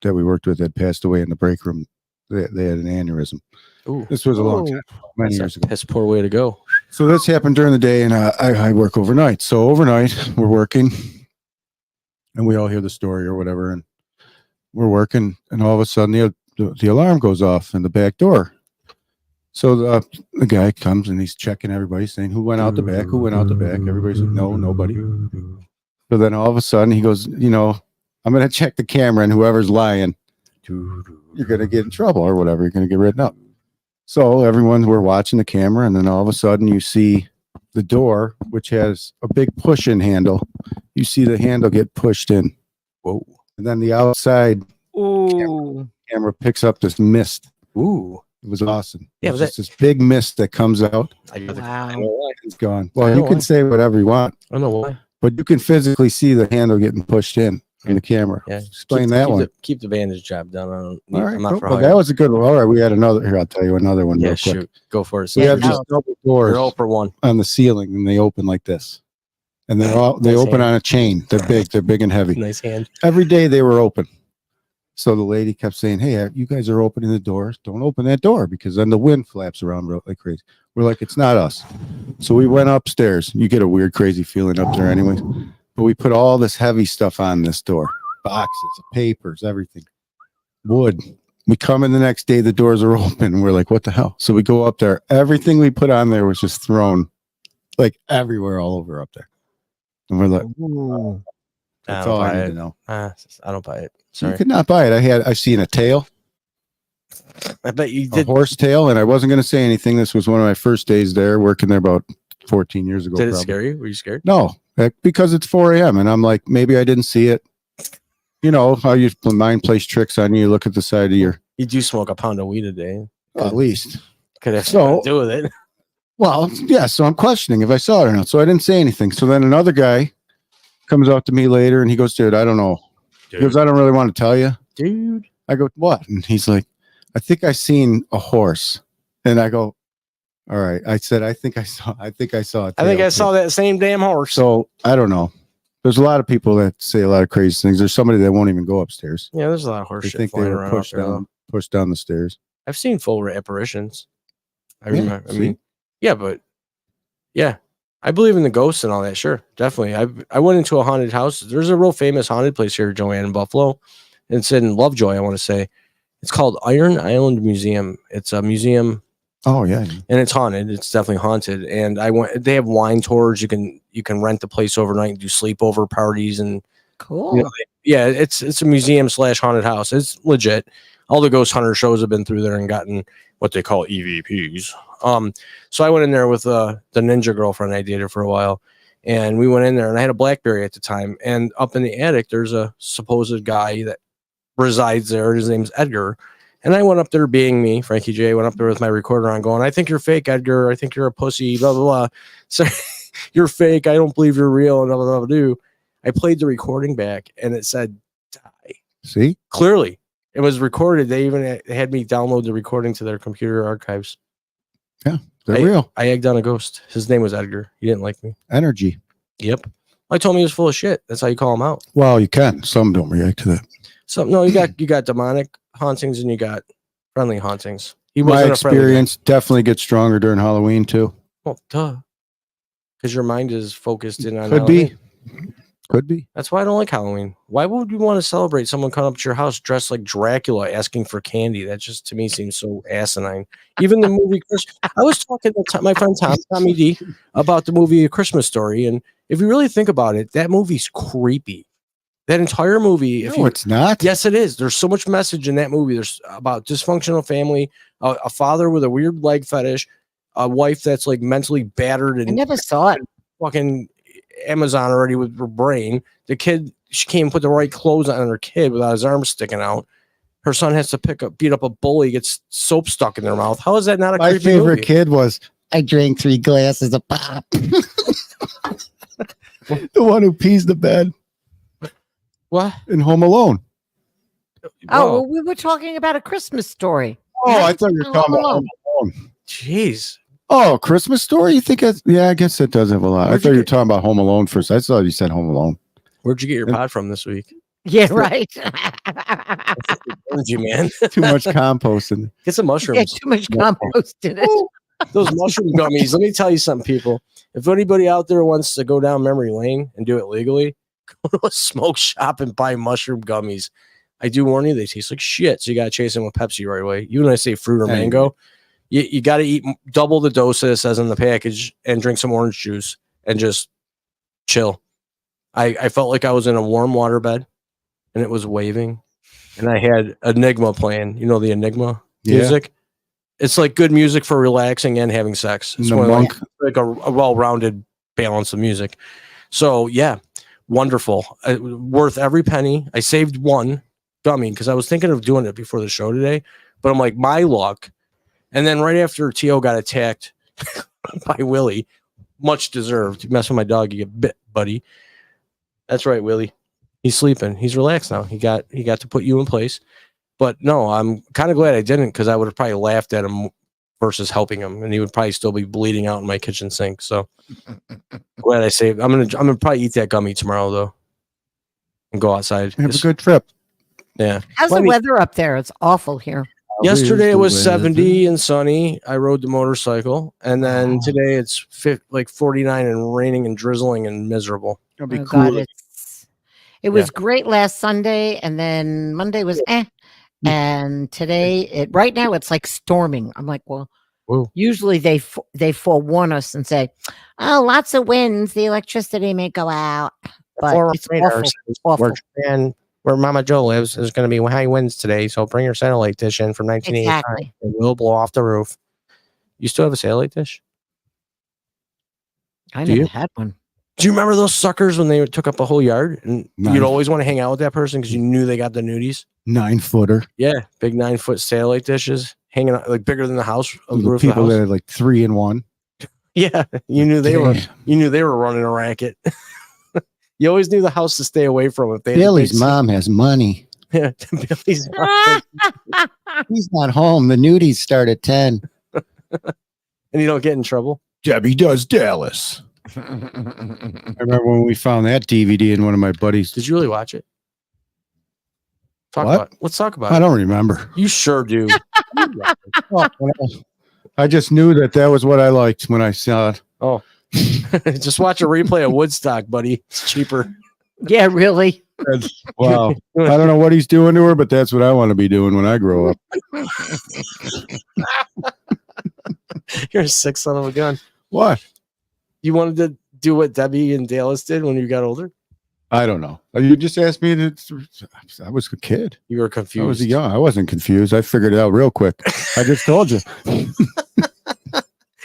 we worked with had passed away in the break room. They had an aneurysm. Ooh, This was a long time, many years that's a ago. piss poor way to go. So this happened during the day, and I work overnight. So overnight, we're working, and we all hear the story or whatever, and we're working, and all of a sudden the alarm goes off in the back door. So the guy comes and he's checking everybody, saying, "Who went out the back? Who went out the back?" Everybody's like, "No, nobody." So then all of a sudden he goes, "I'm going to check the camera, and whoever's lying, you're going to get in trouble or whatever. You're going to get written up." So we're watching the camera, and then all of a sudden you see the door, which has a big push-in handle. You see the handle get pushed in. Whoa. And then the outside Ooh. camera picks up this mist. Ooh. It was awesome. Yeah, It was was just this big mist that comes out. I know Wow. why. It's gone. I Well, know you can why. say whatever you want, I don't know why. but you can physically see the handle getting pushed in the camera. Yeah. Explain that one. Keep the bandage job done. I don't need, All right, I'm not cool. for Well, hire. that was a good one. All right, we had another. Here, I'll tell you another one. Yeah, real quick. shoot. Go for it. We Yeah, have no. these double doors You're all for one. on the ceiling, and they open like this, and they Nice open hand. on a chain. They're big and heavy. Nice hand. Every day they were open. So the lady kept saying, "Hey, you guys are opening the doors. Don't open that door because then the wind flaps around like crazy." We're like, "It's not us." So we went upstairs. You get a weird, crazy feeling up there, anyways. But we put all this heavy stuff on this door, boxes, papers, everything, wood, We come in the next day, the doors are open. We're like, what the hell? So we go up there. Everything we put on there was just thrown like everywhere, all over up there. And we're like, Ooh. that's all I need to know. I don't buy it. You Sorry. could not buy it. I've seen a tail, I bet you a did. horse tail, and I wasn't going to say anything. This was one of my first days there, working there about 14 years ago. Did it probably. scare you? Were you scared? No, because it's 4 a.m. and I'm like, maybe I didn't see it. You know how your mind plays tricks on you. You look at the side of your. You do smoke a pound of weed a day. At least. Could have something to do with it. Well, yeah. So I'm questioning if I saw it or not. So I didn't say anything. So then another guy comes out to me later and he goes, dude, I don't know. He goes, I don't really want to tell you. Dude. I go, what? And he's like, I think I seen a horse. And I go, all right. I said, I think I saw it. I think I saw that same damn horse. So I don't know. There's a lot of people that say a lot of crazy things. There's somebody that won't even go upstairs. Yeah, there's a lot of horse They shit think they flying were around. pushed down the stairs. I've seen full apparitions. I Yeah, remember. I see? mean, yeah, but yeah, I believe in the ghosts and all that. Sure, definitely. I went into a haunted house. There's a real famous haunted place here, Joann, in Buffalo. It's in Lovejoy, I want to say. It's called Iron Island Museum. It's a museum. Oh yeah, and it's haunted. It's definitely haunted. And I went. They have wine tours. You can rent the place overnight and do sleepover parties and Cool. you know, yeah. It's a museum / haunted house. It's legit. All the ghost hunter shows have been through there and gotten what they call EVPs. So I went in there with the ninja girlfriend I dated for a while, and we went in there. And I had a BlackBerry at the time. And up in the attic, there's a supposed guy that resides there. His name's Edgar. And I went up there being me, Frankie J, went up there with my recorder on going, I think you're fake, Edgar. I think you're a pussy, blah, blah, blah. So you're fake. I don't believe you're real. And blah, blah, blah, blah. I played the recording back and it said, die. see? Clearly, it was recorded. They even had me download the recording to their computer archives. Yeah, they're real. I egged on a ghost. His name was Edgar. He didn't like me. Energy. Yep. I told him he was full of shit. That's how you call him out. Well, you can. Some don't react to that. So no, you got demonic hauntings and you got friendly hauntings. He My wasn't a friendly guy. experience definitely gets stronger during Halloween too. Well, duh. Because your mind is focused in on Could Halloween. be. Could be. That's why I don't like Halloween. Why would you want to celebrate someone coming up to your house dressed like Dracula asking for candy? That just to me seems so asinine. Even the movie I was talking to my friend Tommy D about the movie A Christmas Story, and if you really think about it, that movie's creepy. That entire movie, No, it's not. yes, it is. There's so much message in that movie. There's about dysfunctional family, a father with a weird leg fetish, a wife that's like mentally battered and I never saw it. fucking Amazon already with her brain. The kid, she can't even put the right clothes on her kid without his arms sticking out. Her son has to beat up a bully, gets soap stuck in their mouth. How is that not a My creepy favorite movie? kid was I drank 3 glasses of pop. The one who pees the bed What? in Home Alone. Oh, Whoa. well, we were talking about A Christmas Story. Oh, I thought you were talking about Home Alone. Jeez. Oh, Christmas Story? You think it's, yeah, I guess it does have a lot. I thought you were talking about Home Alone first. I thought you said Home Alone. Where'd you get your pod from this week? Yeah, right. Where'd you, man? Too much compost in Get some Yeah, mushrooms. too much compost in it. Those mushroom gummies. Let me tell you something, people. If anybody out there wants to go down memory lane and do it legally, go to a smoke shop and buy mushroom gummies. I do warn you, they taste like shit. So you got to chase them with Pepsi right away. Even when I say fruit or mango, you got to eat double the dose that it says in the package and drink some orange juice and just chill. I felt like I was in a warm water bed and it was waving. And I had Enigma playing. You know the Enigma music? It's like good music for relaxing and having sex. It's like a well-rounded balance of music. So yeah, wonderful. Worth every penny. I saved one gummy because I was thinking of doing it before the show today, but I'm like, my luck. And then right after T.O. got attacked by Willie, much deserved. You mess with my dog, you get bit, buddy. That's right, Willie. He's sleeping. He's relaxed now. He got to put you in place. But no, I'm kind of glad I didn't because I would have probably laughed at him versus helping him, and he would probably still be bleeding out in my kitchen sink. So glad I saved. I'm gonna probably eat that gummy tomorrow though, and go outside. Have a good trip. Yeah. How's the weather up there? It's awful here. Yesterday it was 70 and sunny. I rode the motorcycle, and then today it's like 49 and raining and drizzling and miserable. It'll be Oh, cool. God, it was great last Sunday, and then Monday was And today, right now, it's like storming. I'm like, well, Whoa. usually they forewarn us and say, oh, lots of winds, the electricity may go out. But it's awful. And where Mama Joe lives, there's going to be high winds today. So bring your satellite dish in from 1985. Exactly. And we'll blow off the roof. You still have a satellite dish? I never had one. Do you remember those suckers when they took up a whole yard? And you'd always want to hang out with that person because you knew they got the nudies. 9-footer. Yeah, big 9-foot satellite dishes hanging out like bigger than the house. The people that had like 3 in 1. Yeah, you knew they were running a racket. You always knew the house to stay away from it. Billy's mom has money. Yeah, Billy's mom. He's not home. The nudies start at 10. And you don't get in trouble. Debbie Does Dallas. I remember when we found that DVD in one of my buddies. Did you really watch it? Let's talk about it. I don't remember. You sure do. I just knew that was what I liked when I saw it. Oh, just watch a replay of Woodstock, buddy. It's cheaper. Yeah, really. Wow. I don't know what he's doing to her, but that's what I want to be doing when I grow up. You're a sick son of a gun. What? You wanted to do what Debbie and Dallas did when you got older? I don't know. You just asked me to. I was a kid. You were confused. I was young. I wasn't confused. I figured it out real quick. I just told you.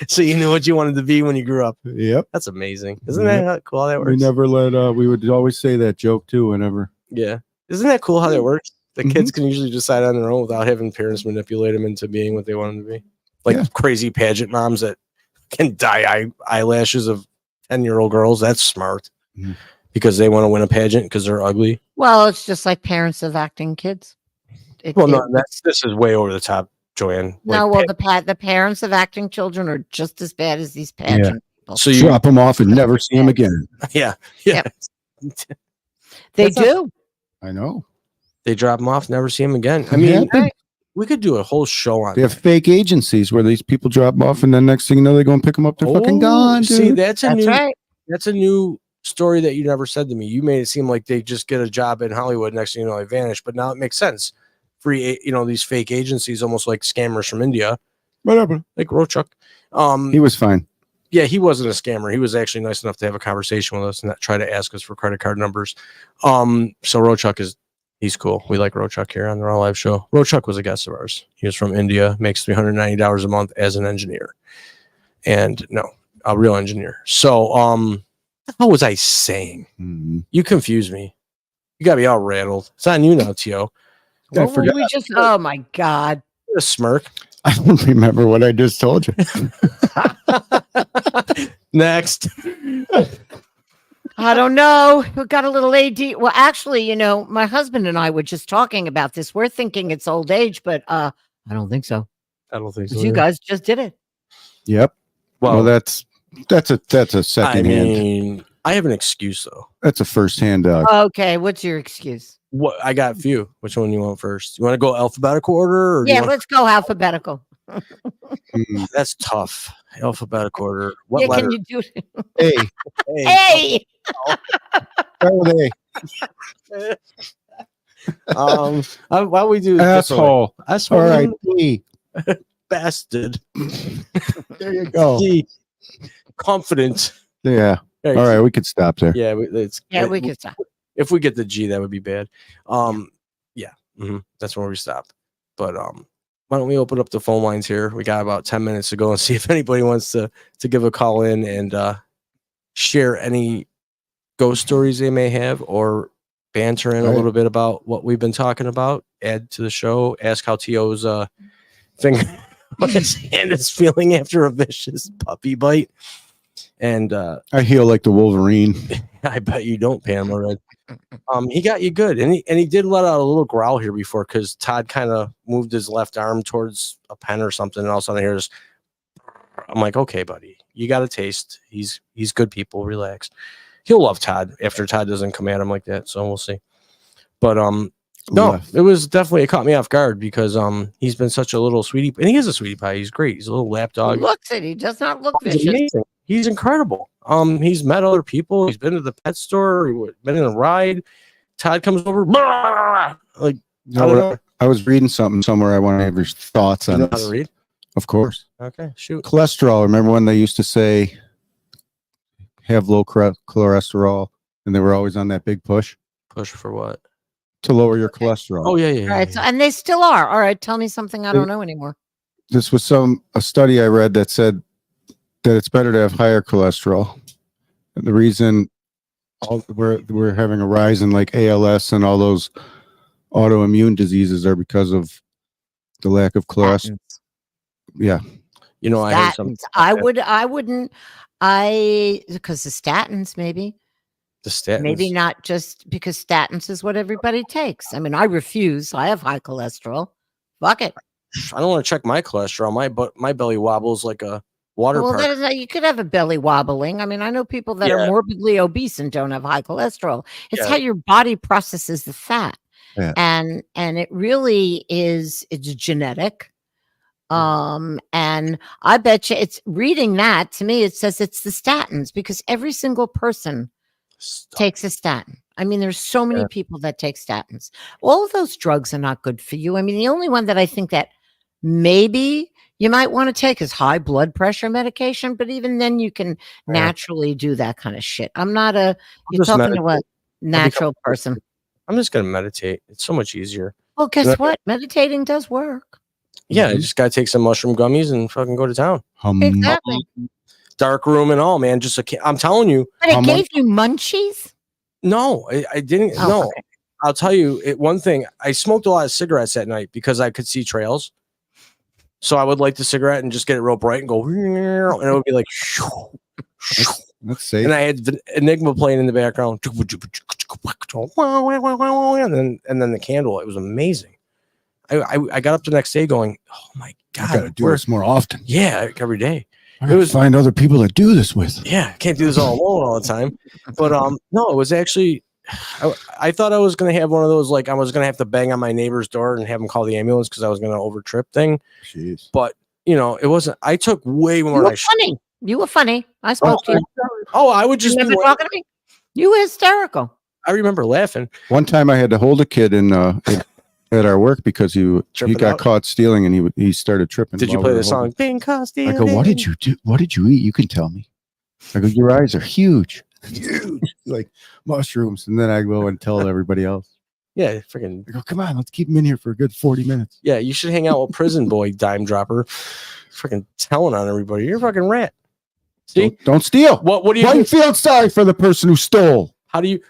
So you knew what you wanted to be when you grew up. Yep. That's amazing. Isn't that cool how that works? We never let. We would always say that joke too. Whenever. Yeah. Isn't that cool how that works? The kids can usually decide on their own without having parents manipulate them into being what they want them to be. Like crazy pageant moms that can dye eyelashes of 10-year-old girls. That's smart because they want to win a pageant because they're ugly. Well, it's just like parents of acting kids. This is way over the top, Joann. The parents of acting children are just as bad as these pageant people. So you drop them off and never see them again. Yeah. They do. I know. They drop them off, never see them again. I mean, we could do a whole show on. They have fake agencies where these people drop them off, and then next thing you know, they go and pick them up. They're fucking gone. Dude. See, that's a new story that you never said to me. You made it seem like they just get a job in Hollywood. Next thing you know, they vanish. But now it makes sense. These fake agencies, almost like scammers from India. Whatever. Like Rochuk. He was fine. Yeah, he wasn't a scammer. He was actually nice enough to have a conversation with us and not try to ask us for credit card numbers. So Rochuk he's cool. We like Rochuk here on the RAWW Live Show. Rochuk was a guest of ours. He was from India, makes $390 a month as an engineer. And no, a real engineer. So what was I saying? You confused me. You got me all rattled. It's on you now, Tio. Oh my God. A smirk. I don't remember what I just told you. Next. I don't know. We got a little AD. Well, actually, my husband and I were just talking about this. We're thinking it's old age, but I don't think so. I don't think so. You guys just did it. Yep. Well, that's a second hand. I have an excuse though. That's a first hand. Okay, what's your excuse? What I got a few. Which one you want first? You want to go alphabetical order? Or let's go alphabetical. That's tough. Alphabetical order. What letter? Can you do it? A. Why don't we do asshole? Asshole. All right. B. Bastard. There you go. D. Confident. Yeah. All right, we could stop there. Yeah, we could stop. If we get the G, that would be bad. That's where we stop. But why don't we open up the phone lines here? We got about 10 minutes to go and see if anybody wants to give a call in and share any ghost stories they may have or banter in a little bit about what we've been talking about. Add to the show. Ask how Tio's his hand is feeling after a vicious puppy bite. And I heal like the Wolverine. I bet you don't, Pamela Red. He got you good, and he did let out a little growl here before because Todd kind of moved his left arm towards a pen or something, and all of a sudden I hear this. I'm like, okay, buddy, you got a taste. He's good people. Relax. He'll love Todd after Todd doesn't come at him like that. So we'll see. But no, it was definitely, it caught me off guard because he's been such a little sweetie, and he is a sweetie pie. He's great. He's a little lap dog. He looks it. He does not look He's vicious. amazing. He's incredible. He's met other people. He's been to the pet store. He's been in a ride. Todd comes over. Like, I was reading something somewhere. I want to have your thoughts You on know how this. to read? Of course. Okay, shoot. Cholesterol. Remember when they used to say have low cholesterol, and they were always on that big push Push for what? to lower your cholesterol? Oh yeah, yeah. All right. So, and they still are. All right. Tell me something I don't know anymore. This was a study I read that said that it's better to have higher cholesterol. And the reason we're having a rise in like ALS and all those autoimmune diseases are because of the lack of cholesterol. Statins. Yeah. You know, I heard something. Statins. I wouldn't. Because the statins, maybe. The statins. Maybe not just because statins is what everybody takes. I mean, I refuse. I have high cholesterol. Fuck it. I don't want to check my cholesterol. My belly wobbles like a water Well, park. you could have a belly wobbling. I mean, I know people that are morbidly obese and don't have high cholesterol. It's how your body processes the fat. Yeah. And it really it's genetic. And I bet you it's reading that to me, it says it's the statins because every single person takes a statin. I mean, there's so many people that take statins. All of those drugs are not good for you. I mean, the only one that I think that maybe you might want to take is high blood pressure medication, but even then you can naturally do that kind of shit. I'm not you're talking to a natural person. I'm just going to meditate. It's so much easier. Well, guess what? Meditating does work. Yeah, you just got to take some mushroom gummies and fucking go to town. Exactly. Dark room and all, man. I'm telling you. But it gave you munchies? No, I didn't. Oh, no, okay. I'll tell you one thing. I smoked a lot of cigarettes at night because I could see trails. So I would light the cigarette and just get it real bright and go, and it would be like, let's see. And I had Enigma playing in the background, and then the candle. It was amazing. I got up the next day going, oh my God, I gotta do this more often. Yeah, every day. I gotta find other people to do this with. Yeah, can't do this all alone all the time. But no, it was actually. I thought I was going to have one of those, like I was going to have to bang on my neighbor's door and have him call the ambulance because I was going to overtrip thing. Jeez. But, it wasn't. I took way more. You were funny. I spoke to you. Oh, I would just be talking to me. You were hysterical. I remember laughing. One time I had to hold a kid at our work because he got caught stealing and he started tripping. Did you play the song? Being caught stealing. I go, what did you do? What did you eat? You can tell me. I go, your eyes are huge. Huge, like mushrooms. And then I go and tell everybody else. Yeah, freaking. I go, come on, let's keep him in here for a good 40 minutes. Yeah, you should hang out with Prison Boy, dime dropper. Freaking telling on everybody. You're a fucking rat. See? Don't steal. What do you Why do you feel sorry for the person who stole? How do you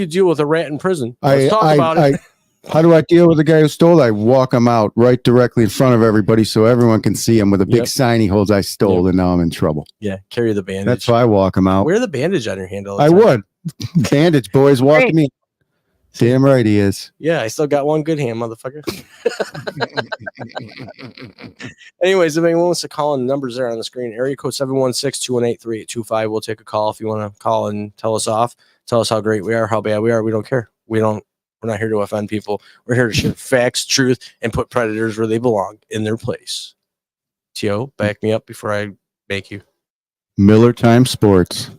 deal with a rat in prison? Let's talk about it. How do I deal with the guy who stole? I walk him out right directly in front of everybody so everyone can see him with a big sign he holds. I stole and now I'm in trouble. Yeah, carry the bandage. That's why I walk him out. Wear the bandage on your hand all the I time. would. Bandage boys walking me. Damn right he is. Yeah, I still got one good hand, motherfucker. Anyways, if anyone wants to call in, the numbers there on the screen. Area code 716-218-3825. We'll take a call if you want to call and tell us off. Tell us how great we are, how bad we are. We don't care. We're not here to offend people. We're here to share facts, truth, and put predators where they belong, in their place. Tio, back me up before I make you. Miller Time Sports.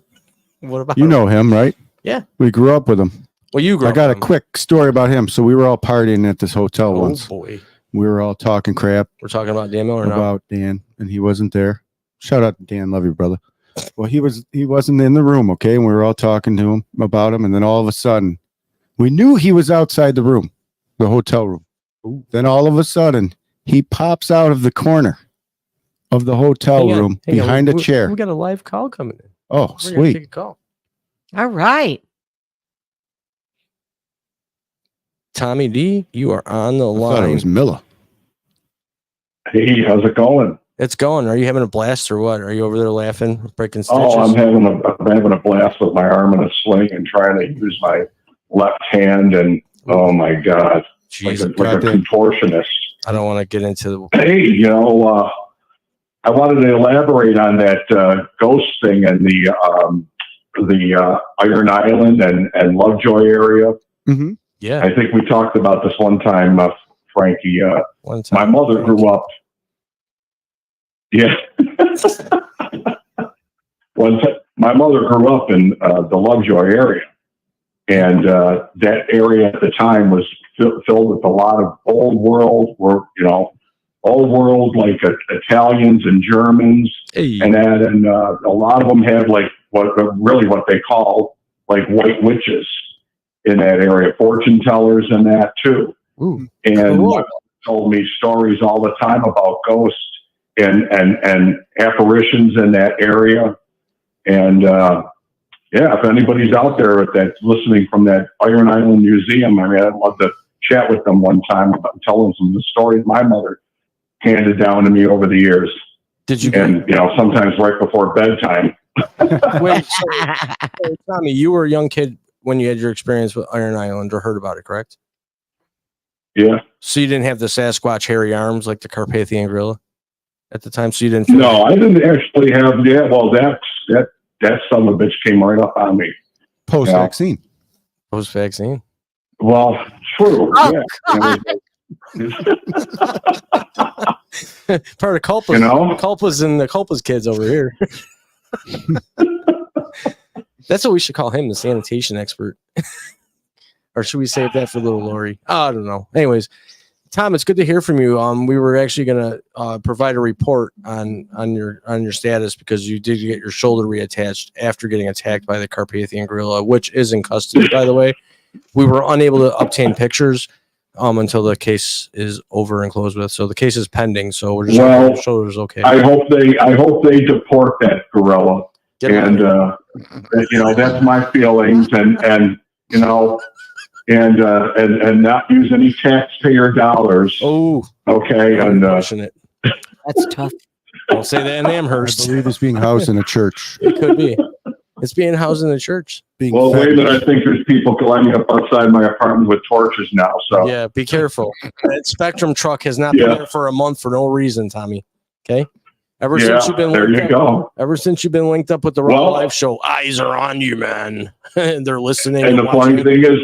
What about you know him, right? Yeah. We grew up with him. Well, you grew up I got with a him. quick story about him. So we were all partying at this hotel once. Oh, boy. We were all talking crap. We're talking about Dan Miller now. About Dan, and he wasn't there. Shout out to Dan. Love you, brother. Well, he wasn't in the room, okay? And we were all talking to him about him. And then all of a sudden, we knew he was outside the room, the hotel room. Ooh. Then all of a sudden, he pops out of the corner of the hotel room behind a chair. We got a live call coming in. Oh, We're sweet. take a call. All right. Tommy D, you are on the line. I thought it was Miller. Hey, how's it going? It's going. Are you having a blast or what? Are you over there laughing, breaking stitches? Oh, I'm having a blast with my arm in a sling and trying to use my left hand, and oh my God, Jesus, like a contortionist. I don't want to get into the. Hey, I wanted to elaborate on that ghost thing and the Iron Island and Lovejoy area. Mm-hmm. Yeah, I think we talked about this one time, Frankie. One time, my mother grew up. Yeah. My mother grew up in the Lovejoy area, And that area at the time was filled with a lot of old world, like Italians and Germans, and that, and a lot of them had like what they call like white witches in that area, fortune tellers and that too. Ooh, and cool. my mother told me stories all the time about ghosts and apparitions in that area. And if anybody's out there that's listening from that Iron Island Museum, I mean, I'd love to chat with them one time about telling some of the stories my mother handed down to me over the years. Did you? And sometimes right before bedtime. Wait, so, Tommy, you were a young kid when you had your experience with Iron Island or heard about it, correct? Yeah. So you didn't have the Sasquatch hairy arms like the Carpathian gorilla at the time. So you didn't. No, I didn't actually have. Yeah, well, that son of a bitch came right up on me. Post-vaccine. Post-vaccine. Well, true. Oh, yeah. Part of Culpa's, Culpa's and the Culpa's kids over here. That's what we should call him, the sanitation expert. Or should we save that for little Lori? I don't know. Anyways, Tom, it's good to hear from you. We were actually going to provide a report on your status because you did get your shoulder reattached after getting attacked by the Carpathian gorilla, which is in custody, by the way. We were unable to obtain pictures until the case is over and closed with. So the case is pending. So we're just hoping your shoulder's okay. I hope they deport that gorilla. And that's my feelings. And not use any taxpayer dollars. Oh, okay. And that's tough. Don't say that in Amherst. I believe it's being housed in a church. It could be. It's being housed in the church. Well, wait a minute. I think there's people lining up outside my apartment with torches now. So yeah, be careful. That Spectrum truck has not been there for a month for no reason, Tommy. Okay. Ever since you've been linked up with the RAWW Live Show, eyes are on you, man. And they're listening. And the funny thing is,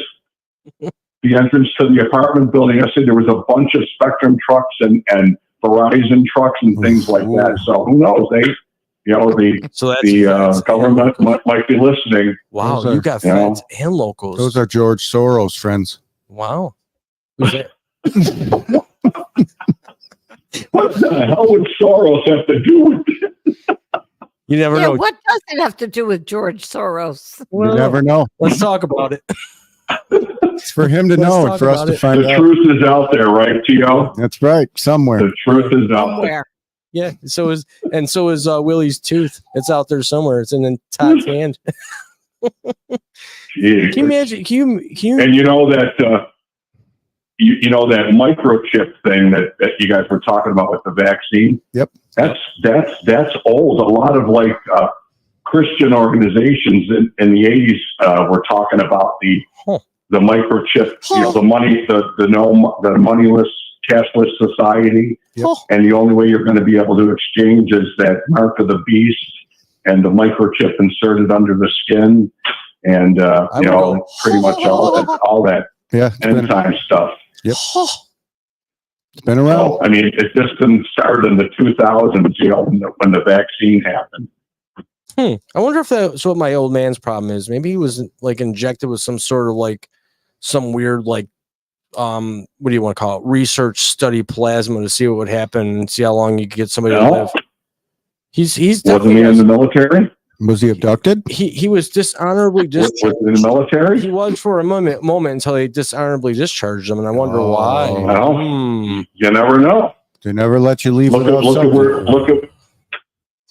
the entrance to the apartment building, I said there was a bunch of Spectrum trucks and Verizon trucks and things like that. So who knows? The government might be listening. Wow, you got feds and locals. Those are George Soros friends. Wow. Who's that? What the hell would Soros have to do with it? You never know. What does it have to do with George Soros? You never know. Let's talk about it. It's for him to know and for us to find out. The truth is out there, right, Tio? That's right. Somewhere. The truth is out there. Yeah. So is Willie's tooth. It's out there somewhere. It's in Todd's hand. Can you imagine? Can you? And that that microchip thing that you guys were talking about with the vaccine. Yep. That's old. A lot of Christian organizations in the 80s were talking about the microchip, the moneyless, cashless society. Yep. And the only way you're going to be able to exchange is that mark of the beast and the microchip inserted under the skin, and pretty much all that end time stuff. Yep. It's been around. So, I mean, it just didn't start in the 2000s, when the vaccine happened. I wonder if that's what my old man's problem is. Maybe he was injected with some sort of some weird what do you want to call it? Research study plasma to see what would happen and see how long you could get somebody to live. He's wasn't he in the military? Was he abducted? He was dishonorably discharged. Was in the military? He was for a moment until they dishonorably discharged him, and I wonder why. Well, you never know. They never let you leave. Look at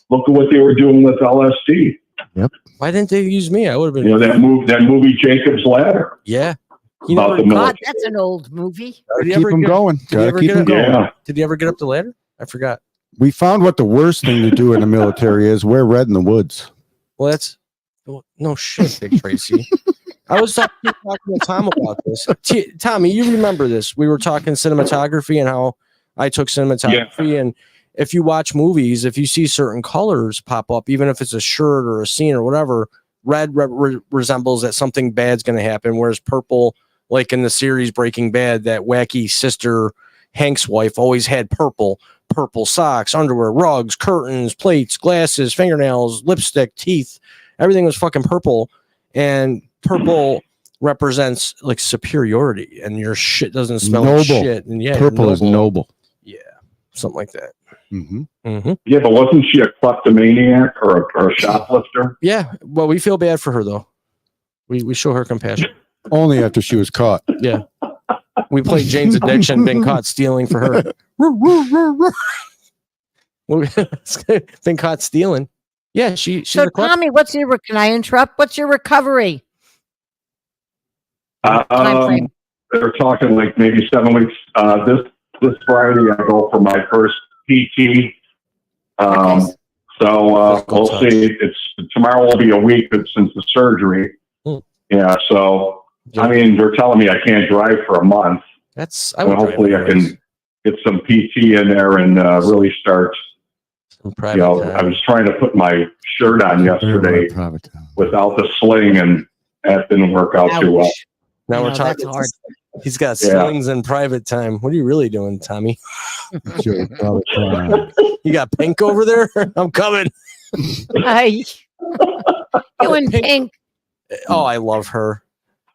what they were doing with LSD. Yep. Why didn't they use me? I would have been. That movie Jacob's Ladder. Yeah. God, that's an old movie. Keep him going. Gotta keep him going. Yeah. Did he ever get up the ladder? I forgot. We found what the worst thing to do in the military is: wear red in the woods. Well, that's no shit, Big Tracy. I was talking to Tom about this. Tommy, you remember this? We were talking cinematography and how I took cinematography, and if you watch movies, if you see certain colors pop up, even if it's a shirt or a scene or whatever, red resembles that something bad's going to happen, whereas purple, like in the series Breaking Bad, that wacky sister Hank's wife always had purple socks, underwear, rugs, curtains, plates, glasses, fingernails, lipstick, teeth. Everything was fucking purple, and purple represents like superiority, and your shit doesn't smell Noble. like shit. And yeah, Purple is noble. Yeah, something like that. Mm-hmm. Yeah, but wasn't she a kleptomaniac or a shoplifter? Yeah. Well, we feel bad for her though. We show her compassion. Only after she was caught. Yeah. We played Jane's Addiction, been caught stealing for her. Been caught stealing. Yeah, she's So Tommy, can I interrupt? What's your recovery? Time frame? They're talking like maybe 7 weeks. This Friday, I go for my first PT. Okay. So we'll see. Tomorrow will be a week since the surgery. Yeah. So I mean, they're telling me I can't drive for a month. Hopefully I can get some PT in there and really start. I was trying to put my shirt on yesterday without the sling, and that didn't work out too well. Now we're talking. Hard. He's got slings in private time. What are you really doing, Tommy? You got pink over there? I'm coming. Hey, you in pink. Oh, I love her.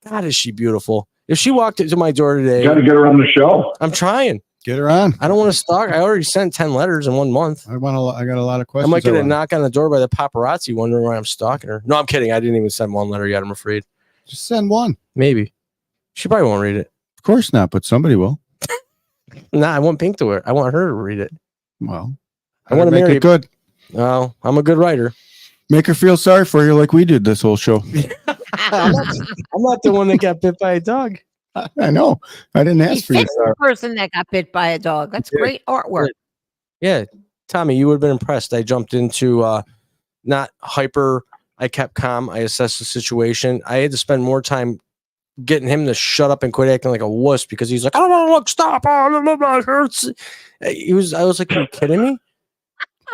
God, is she beautiful? If she walked into my door today, you got to get her on the show. I'm trying. Get her on. I don't want to stalk. I already sent 10 letters in 1 month. I got a lot of questions. I might get a knock on the door by the paparazzi wondering why I'm stalking her. No, I'm kidding. I didn't even send 1 letter yet. I'm afraid. Just send one. Maybe. She probably won't read it. Of course not, but somebody will. Nah, I want Pink to wear. I want her to read it. Well, I want to make it good. Oh, I'm a good writer. Make her feel sorry for you like we did this whole show. I'm not the one that got bit by a dog. I know. I didn't ask for you. The person that got bit by a dog. That's great artwork. Yeah, Tommy, you would have been impressed. I jumped into not hyper. I kept calm. I assessed the situation. I had to spend more time getting him to shut up and quit acting like a wuss because he's like, I don't want to look, stop. It hurts. I was like, are you kidding me?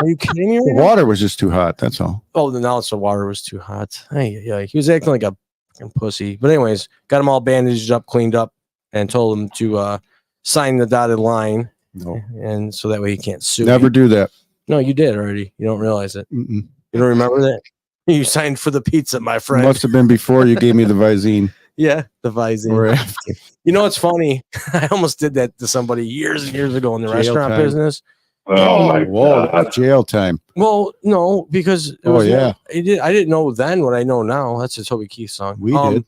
Are you kidding me? The water was just too hot. That's all. Oh, now it's the water was too hot. He was acting like a fucking pussy. But anyways, got him all bandaged up, cleaned up, and told him to sign the dotted line. No. And so that way he can't sue. Never do that. No, you did already. You don't realize it. Mm-mm. You don't remember that? You signed for the pizza, my friend. Must have been before you gave me the Visine. Yeah, the Visine. Or after. You know what's funny? I almost did that to somebody years and years ago in the restaurant business. Oh my God. Jail time. Well, no, because I didn't know then what I know now. That's a Toby Keith song. We did.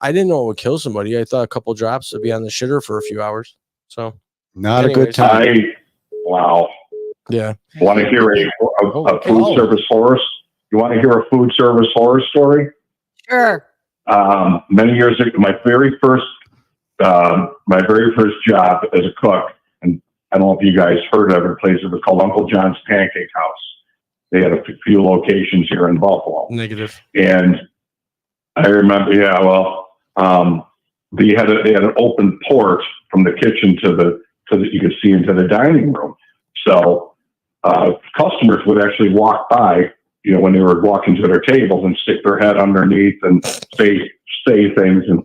I didn't know it would kill somebody. I thought a couple drops would be on the shitter for a few hours. So not a good time. Wow. Yeah. Want to hear a food service horror? You want to hear a food service horror story? Sure. Many years ago, my very first job as a cook, and I don't know if you guys heard of it, place. It was called Uncle John's Pancake House. They had a few locations here in Buffalo. Negative. And I remember, they had an open port from the kitchen to the you could see into the dining room. So customers would actually walk by, when they were walking to their tables and stick their head underneath and say things. And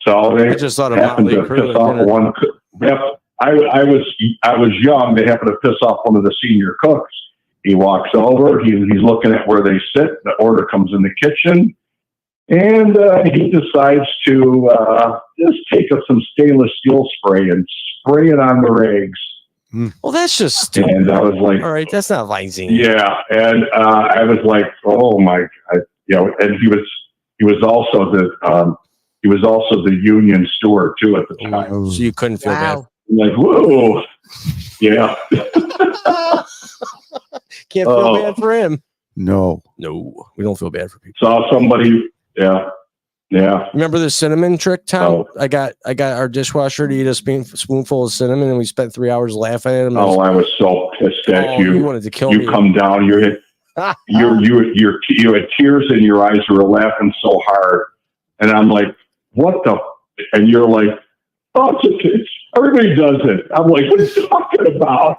so they just thought happened to piss off one. Yep, I was young. They happened to piss off one of the senior cooks. He walks over. He's looking at where they sit. The order comes in the kitchen, and he decides to just take up some stainless steel spray and spray it on their eggs. Well, that's just stupid. And I was like, all right, that's not Visine. Yeah. And I was like, oh my, and he was also the union steward too at the time. So you couldn't feel bad. I'm like, whoa. Yeah. Can't feel bad for him. No, we don't feel bad for people. Saw somebody. Yeah. Remember the cinnamon trick, Tom? I got our dishwasher to eat a spoonful of cinnamon, and we spent 3 hours laughing at him. I was so pissed at you. You wanted to kill me. You come down. You had tears in your eyes. You were laughing so hard, and I'm like, "What the?" And you're like, "Oh, it's everybody does it." I'm like, "What are you talking about?"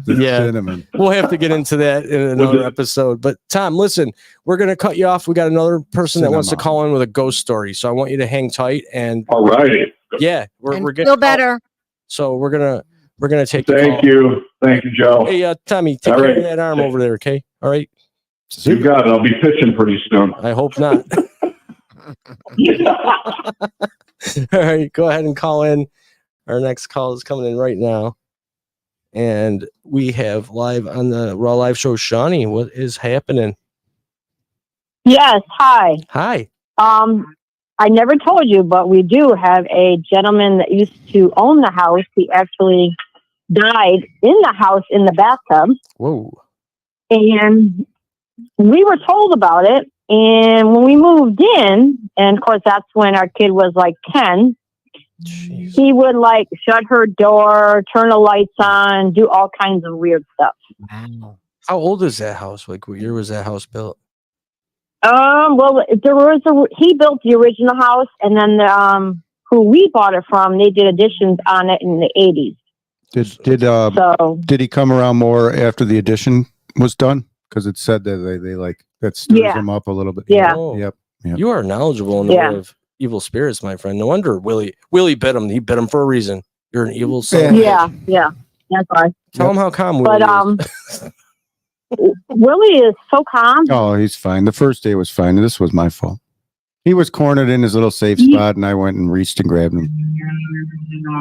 Cinnamon. We'll have to get into that in another episode. But Tom, listen, we're going to cut you off. We got another person that wants to call in with a ghost story, so I want you to hang tight. And all right, we're getting better. So we're gonna take. Thank you, Joe. Hey, Tommy, take care of that arm over there, okay? All right. You got it. I'll be pitching pretty soon. I hope not. All right, go ahead and call in. Our next call is coming in right now. And we have live on the RAWW Live Show, Shawnee. What is happening? Yes, hi. Hi. I never told you, but we do have a gentleman that used to own the house. He actually died in the house in the bathtub. Whoa. And we were told about it. And when we moved in, and of course, that's when our kid was like 10, Jeez. he would like shut her door, turn the lights on, do all kinds of weird stuff. Wow. How old is that house? Like, what year was that house built? Well, he built the original house, and then who we bought it from, they did additions on it in the 80s. Did he come around more after the addition was done? Because it said that they like that stirs him up a little bit. Yeah. Oh. Yep. You are knowledgeable in the way of evil spirits, my friend. No wonder Willie bit him. He bit him for a reason. You're an evil son. Yeah. That's why. Tell him how calm Willie is. Willie is so calm. Oh, he's fine. The first day was fine. This was my fault. He was cornered in his little safe spot, and I went and reached and grabbed him.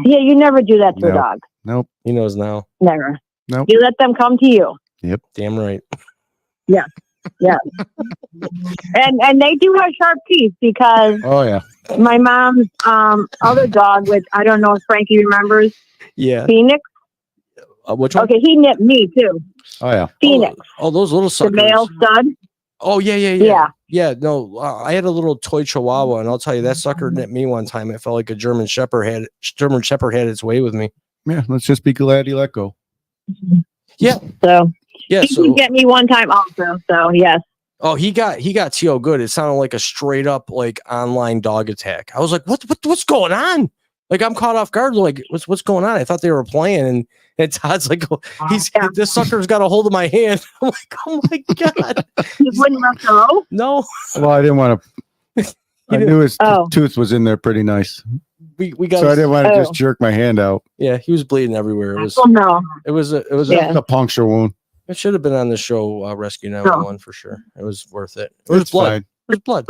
Yeah, you never do that to a dog. Nope. He knows now. Never. Nope. You let them come to you. Yep. Damn right. Yeah. And they do have sharp teeth because Oh yeah. my mom's other dog, which I don't know if Frankie remembers, Yeah. Phoenix. Which one? Okay, he nipped me too. Oh yeah. Phoenix, Oh, those little the suckers. male stud. Oh, yeah. Yeah, no, I had a little toy Chihuahua, and I'll tell you, that sucker nipped me one time. It felt like a German Shepherd had its way with me. Yeah. Let's just be glad he let go. Yeah. So Yeah. he did get me one time also. So yes. Oh, he got T.O. good. It sounded like a straight up like online dog attack. I was like, what's going on? Like, I'm caught off guard. Like, what's going on? I thought they were playing, and Todd's like, this sucker's got a hold of my hand. I'm like, oh my god. You wouldn't let go? No. Well, I didn't want to. I knew his tooth was in there pretty nice. We got. So I didn't want to just jerk my hand out. Yeah, he was bleeding everywhere. It was. Oh no. It was a puncture wound. It should have been on the show, Rescue 911 for sure. It was worth it. It was blood. Fine. It was blood.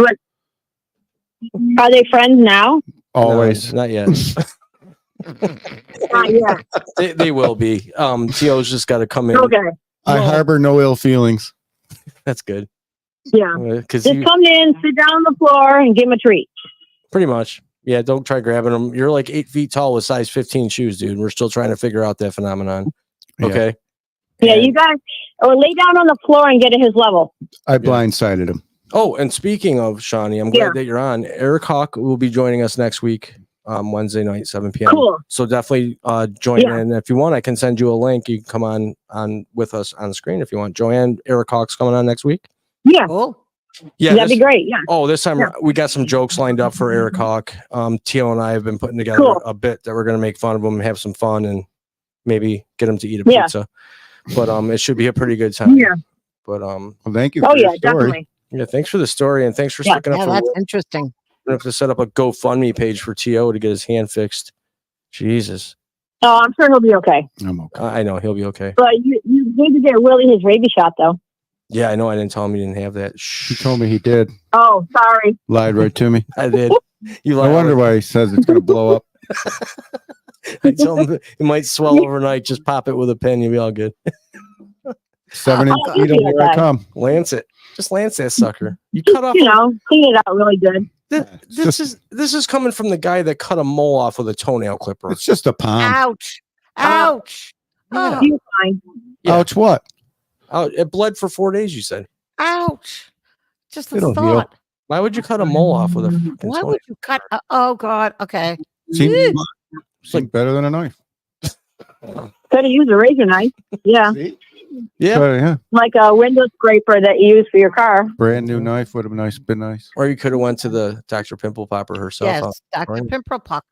Are they friends now? Always. No, not yet. Not yet. They will be. T.O.'s just got to come in. Okay. I harbor no ill feelings. That's good. Yeah. Because Just come in, sit down on the floor, and give him a treat. pretty much. Yeah, don't try grabbing them. You're like 8 feet tall with size 15 shoes, dude. We're still trying to figure out that phenomenon. Okay. Yeah, you guys, or lay down on the floor and get at his level. I blindsided him. Oh, and speaking of Shawnee, I'm glad that you're on. Eric Hawk will be joining us next week, Wednesday night, 7 p.m. Cool. So definitely join in. If you want, I can send you a link. You can come on with us on the screen if you want. Joann, Eric Hawk's coming on next week. Yeah. Cool. Yeah, that'd be great. Yeah. Oh, this time we got some jokes lined up for Eric Hawk. Tio and I have been putting together a bit that we're going to make fun of him and have some fun and maybe get him to eat a pizza. But it should be a pretty good time. Yeah. But well, thank you. For your story. Definitely. Yeah, thanks for the story and thanks for sticking up for that's interesting. We have to set up a GoFundMe page for T.O. to get his hand fixed. Jesus. Oh, I'm sure he'll be okay. I'm okay. I know he'll be okay. But you need to get Willie his rabies shot, though. Yeah, I know. I didn't tell him you didn't have that. He told me he did. Oh, sorry. Lied right to me. I did. You I wonder why he says it's going to blow up. I told him it might swell overnight. Just pop it with a pen. You'll be all good. 7 feet up, here I come. Lance it. Just lance that sucker. You cut off. Clean it out really good. This is coming from the guy that cut a mole off with a toenail clipper. It's just a palm. Ouch. Ouch. Yeah. You're fine. Yeah. Ouch, what? Oh, it bled for 4 days, you said. Ouch. Just the It'll heal. thought. Why would you cut a mole off with a fucking Why toenail? would you cut? Oh, God. Okay. Seems better than a knife. Could have used a razor knife. Yeah. Yeah. Like a window scraper that you use for your car. Brand new knife would have been nice. Or you could have went to the Dr. Pimple Popper herself. Yes, Dr. Pimple Popper.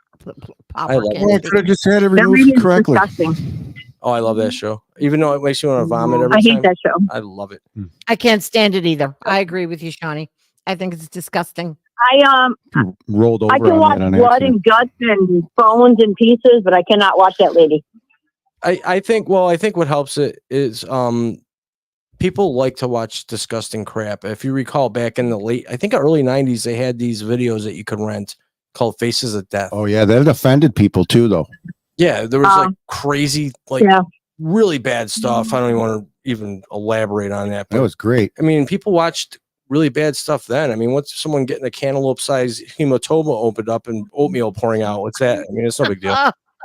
I love Well, I could have just had it That removed reading is correctly. disgusting. Oh, I love that show. Even though it makes you want to vomit every I time. hate that show. I love it. I can't stand it either. I agree with you, Shawnee. I think it's disgusting. I Rolled over I can on watch that on blood accident. and guts and bones and pieces, but I cannot watch that lady. I think what helps it is people like to watch disgusting crap. If you recall, back in the I think early 90s, they had these videos that you could rent called Faces of Death. Oh yeah, that offended people too, though. Yeah, there was like crazy, like really bad stuff. I don't even want to even elaborate on that. But That was great. I mean, people watched really bad stuff then. I mean, what's someone getting a cantaloupe-sized hematoma opened up and oatmeal pouring out? What's that? I mean, it's no big deal.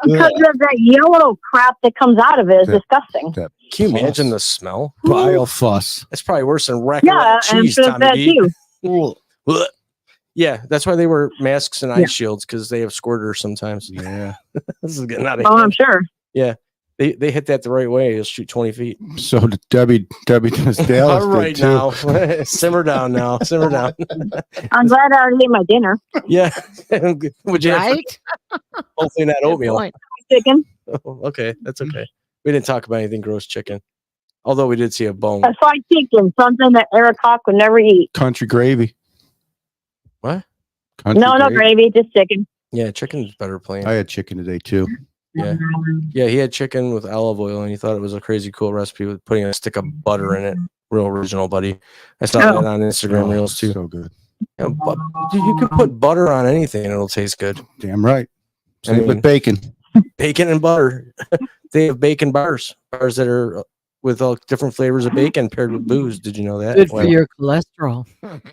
Because of that yellow crap that comes out of it is disgusting. Can you imagine the smell? Bile fuss. It's probably worse than wreck cheese, and that too. Yeah, that's why they wear masks and eye shields, because they have squirters sometimes. Yeah. This is getting out of Oh, hand. I'm sure. Yeah. They hit that the right way. They'll shoot 20 feet. So did Debbie does Dallas. All right, too. now. Simmer down now. Simmer down. I'm glad I already ate my dinner. Yeah. Would you have hopefully not oatmeal? Chicken. Oh, okay. That's okay. We didn't talk about anything gross chicken. Although we did see a bone. That's fried chicken, something that Eric Hawk would never eat. Country gravy. What? No gravy, just chicken. Yeah, chicken's better plain. I had chicken today too. Yeah. Yeah, he had chicken with olive oil and he thought it was a crazy cool recipe with putting a stick of butter in it. Real original, buddy. I saw that on Instagram Reels too. So good. Yeah, dude, you can put butter on anything and it'll taste good. Damn right. Same I mean, with bacon. Bacon and butter. They have bacon bars that are with all different flavors of bacon paired with booze. Did you know that? Good for your cholesterol.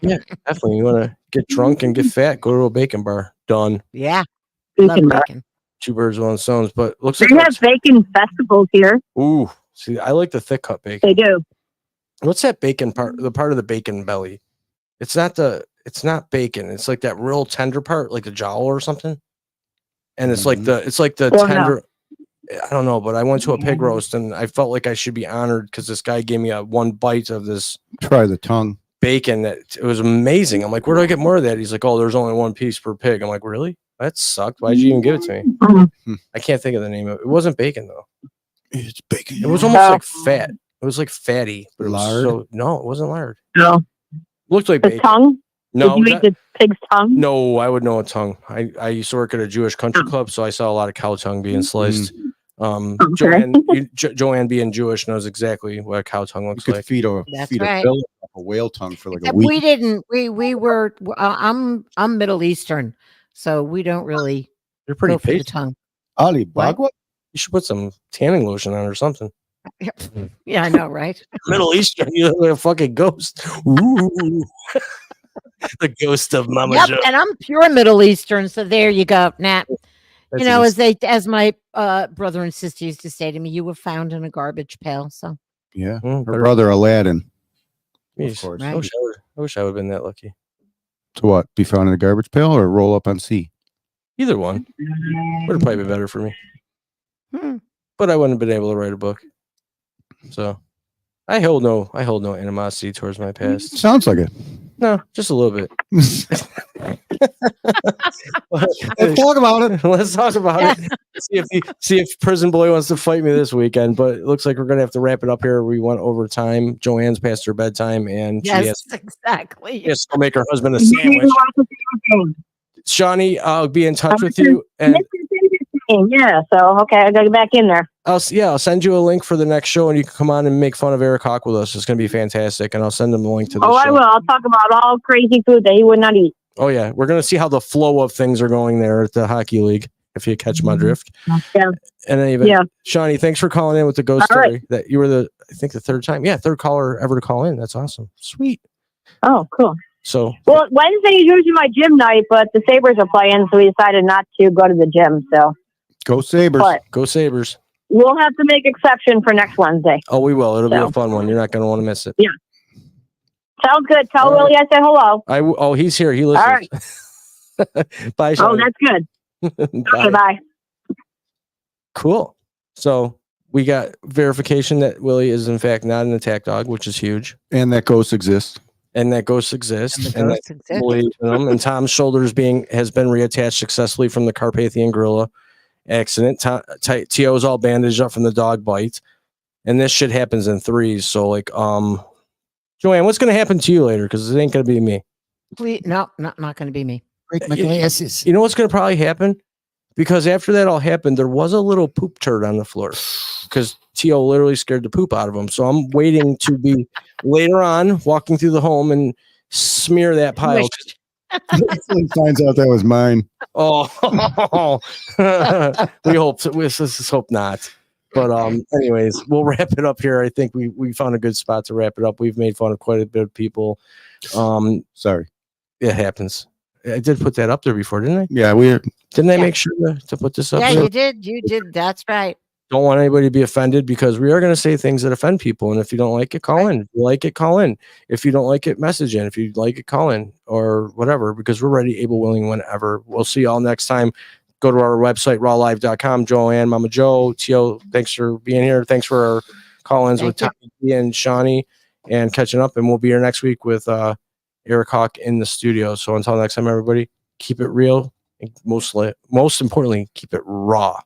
Yeah, definitely. You want to get drunk and get fat, go to a bacon bar. Done. Yeah. Bacon Love bar. bacon. Two birds, one stone. But looks They like have bacon festivals here. ooh. See, I like the thick cut bacon. They do. What's that bacon part? The part of the bacon belly. It's not bacon. It's like that real tender part, like the jowl or something. And it's like the tender. I don't know, but I went to a pig roast and I felt like I should be honored because this guy gave me one bite of this. Try the tongue. Bacon that it was amazing. I'm like, where do I get more of that? He's like, oh, there's only one piece per pig. I'm like, really? That sucked. Why'd you even give it to me? I can't think of the name of it. It wasn't bacon though. It's bacon. It was almost like fat. It was like fatty. But it was lard? no, it wasn't lard. No. Looked like The bacon. tongue? No, Did you eat the pig's tongue? no, I would know a tongue. I used to work at a Jewish country club, so I saw a lot of cow tongue being sliced. Joann being Jewish knows exactly what a cow tongue looks You could like. feed a That's feed right. a bill off a whale tongue for like a Except week. we didn't. We were. I'm Middle Eastern, so we don't really You're pretty go for the patient. tongue. Ali Bagua? You should put some tanning lotion on or something. Yeah, I know, right? Middle Eastern, you look like a fucking ghost. Ooh. The ghost of Mama Yep, Jo. and I'm pure Middle Eastern, so there you go. Nat. That's You know, just- as my brother and sister used to say to me, you were found in a garbage pail. So Yeah. Mm, Her better- brother Aladdin. Jeez, Of course. I wish I would have been that lucky. To what? Be found in a garbage pail or roll up on sea? Either one would have probably been better for me. But I wouldn't have been able to write a book. So I hold no animosity towards my past. Sounds like it. No, just a little bit. Let's talk about it. Let's talk about it. See if Prison Boy wants to fight me this weekend. But it looks like we're gonna have to wrap it up here. We went over time. Joanne's past her bedtime, and she yes, has exactly. to go make her husband a sandwich. Shawnee, I'll be in touch with you, and Yeah, so okay, I gotta get back in there. I'll send you a link for the next show, and you can come on and make fun of Eric Hawk with us. It's gonna be fantastic, and I'll send him the link to the show. I will. I'll talk about all crazy food that he would not eat. Oh yeah, we're gonna see how the flow of things are going there at the hockey league. If you catch my drift. Yeah. And then even Yeah. Shawnee, thanks for calling in with the ghost All story. right. That you were third time. Yeah, third caller ever to call in. That's awesome. Sweet. Oh, cool. So Well, Wednesday is usually my gym night, but the Sabres are playing, so we decided not to go to the gym. So Go Sabres. But go Sabres. we'll have to make exception for next Wednesday. Oh, we will. It'll be So. a fun one. You're not gonna want to miss it. Yeah. Sounds good. Tell All right. Willie I said hello. Oh, he's here. He listens. All right. Bye, Oh, Shawnee. that's good. Bye. Okay, bye. Cool. So we got verification that Willie is in fact not an attack dog, which is huge, And that ghost exists. and that ghosts exist, and that Ghosts exist. believe in them. And Tom's shoulders has been reattached successfully from the Carpathian gorilla accident. T.O.'s all bandaged up from the dog bite, and this shit happens in threes. So like, Joann, what's gonna happen to you later? Because it ain't gonna be me. Please, no, not going to be me. Break my glasses. You know what's gonna probably happen? because after that all happened, there was a little poop turd on the floor because T.O. literally scared the poop out of him. So I'm waiting to be later on walking through the home and smear that pile. He finds out that was mine. Oh, we hope. Let's just hope not. But anyways, we'll wrap it up here. I think we found a good spot to wrap it up. We've made fun of quite a bit of people. Sorry. It happens. I did put that up there before, didn't I? Yeah, Didn't I make sure to put this up Yeah, there? you did. You did. That's right. Don't want anybody to be offended because we are going to say things that offend people. And if you don't like it, call in. If you like it, call in. If you don't like it, message in. If you like it, call in or whatever, because we're ready, able, willing, whenever. We'll see y'all next time. Go to our website, rawlive.com. Joann, Mama Joe, T.O., thanks for being here. Thanks for our call-ins with Tommy and Shawnee and catching up. And we'll be here next week with Eric Hawk in the studio. So until next time, everybody, keep it real. And most importantly, keep it raw.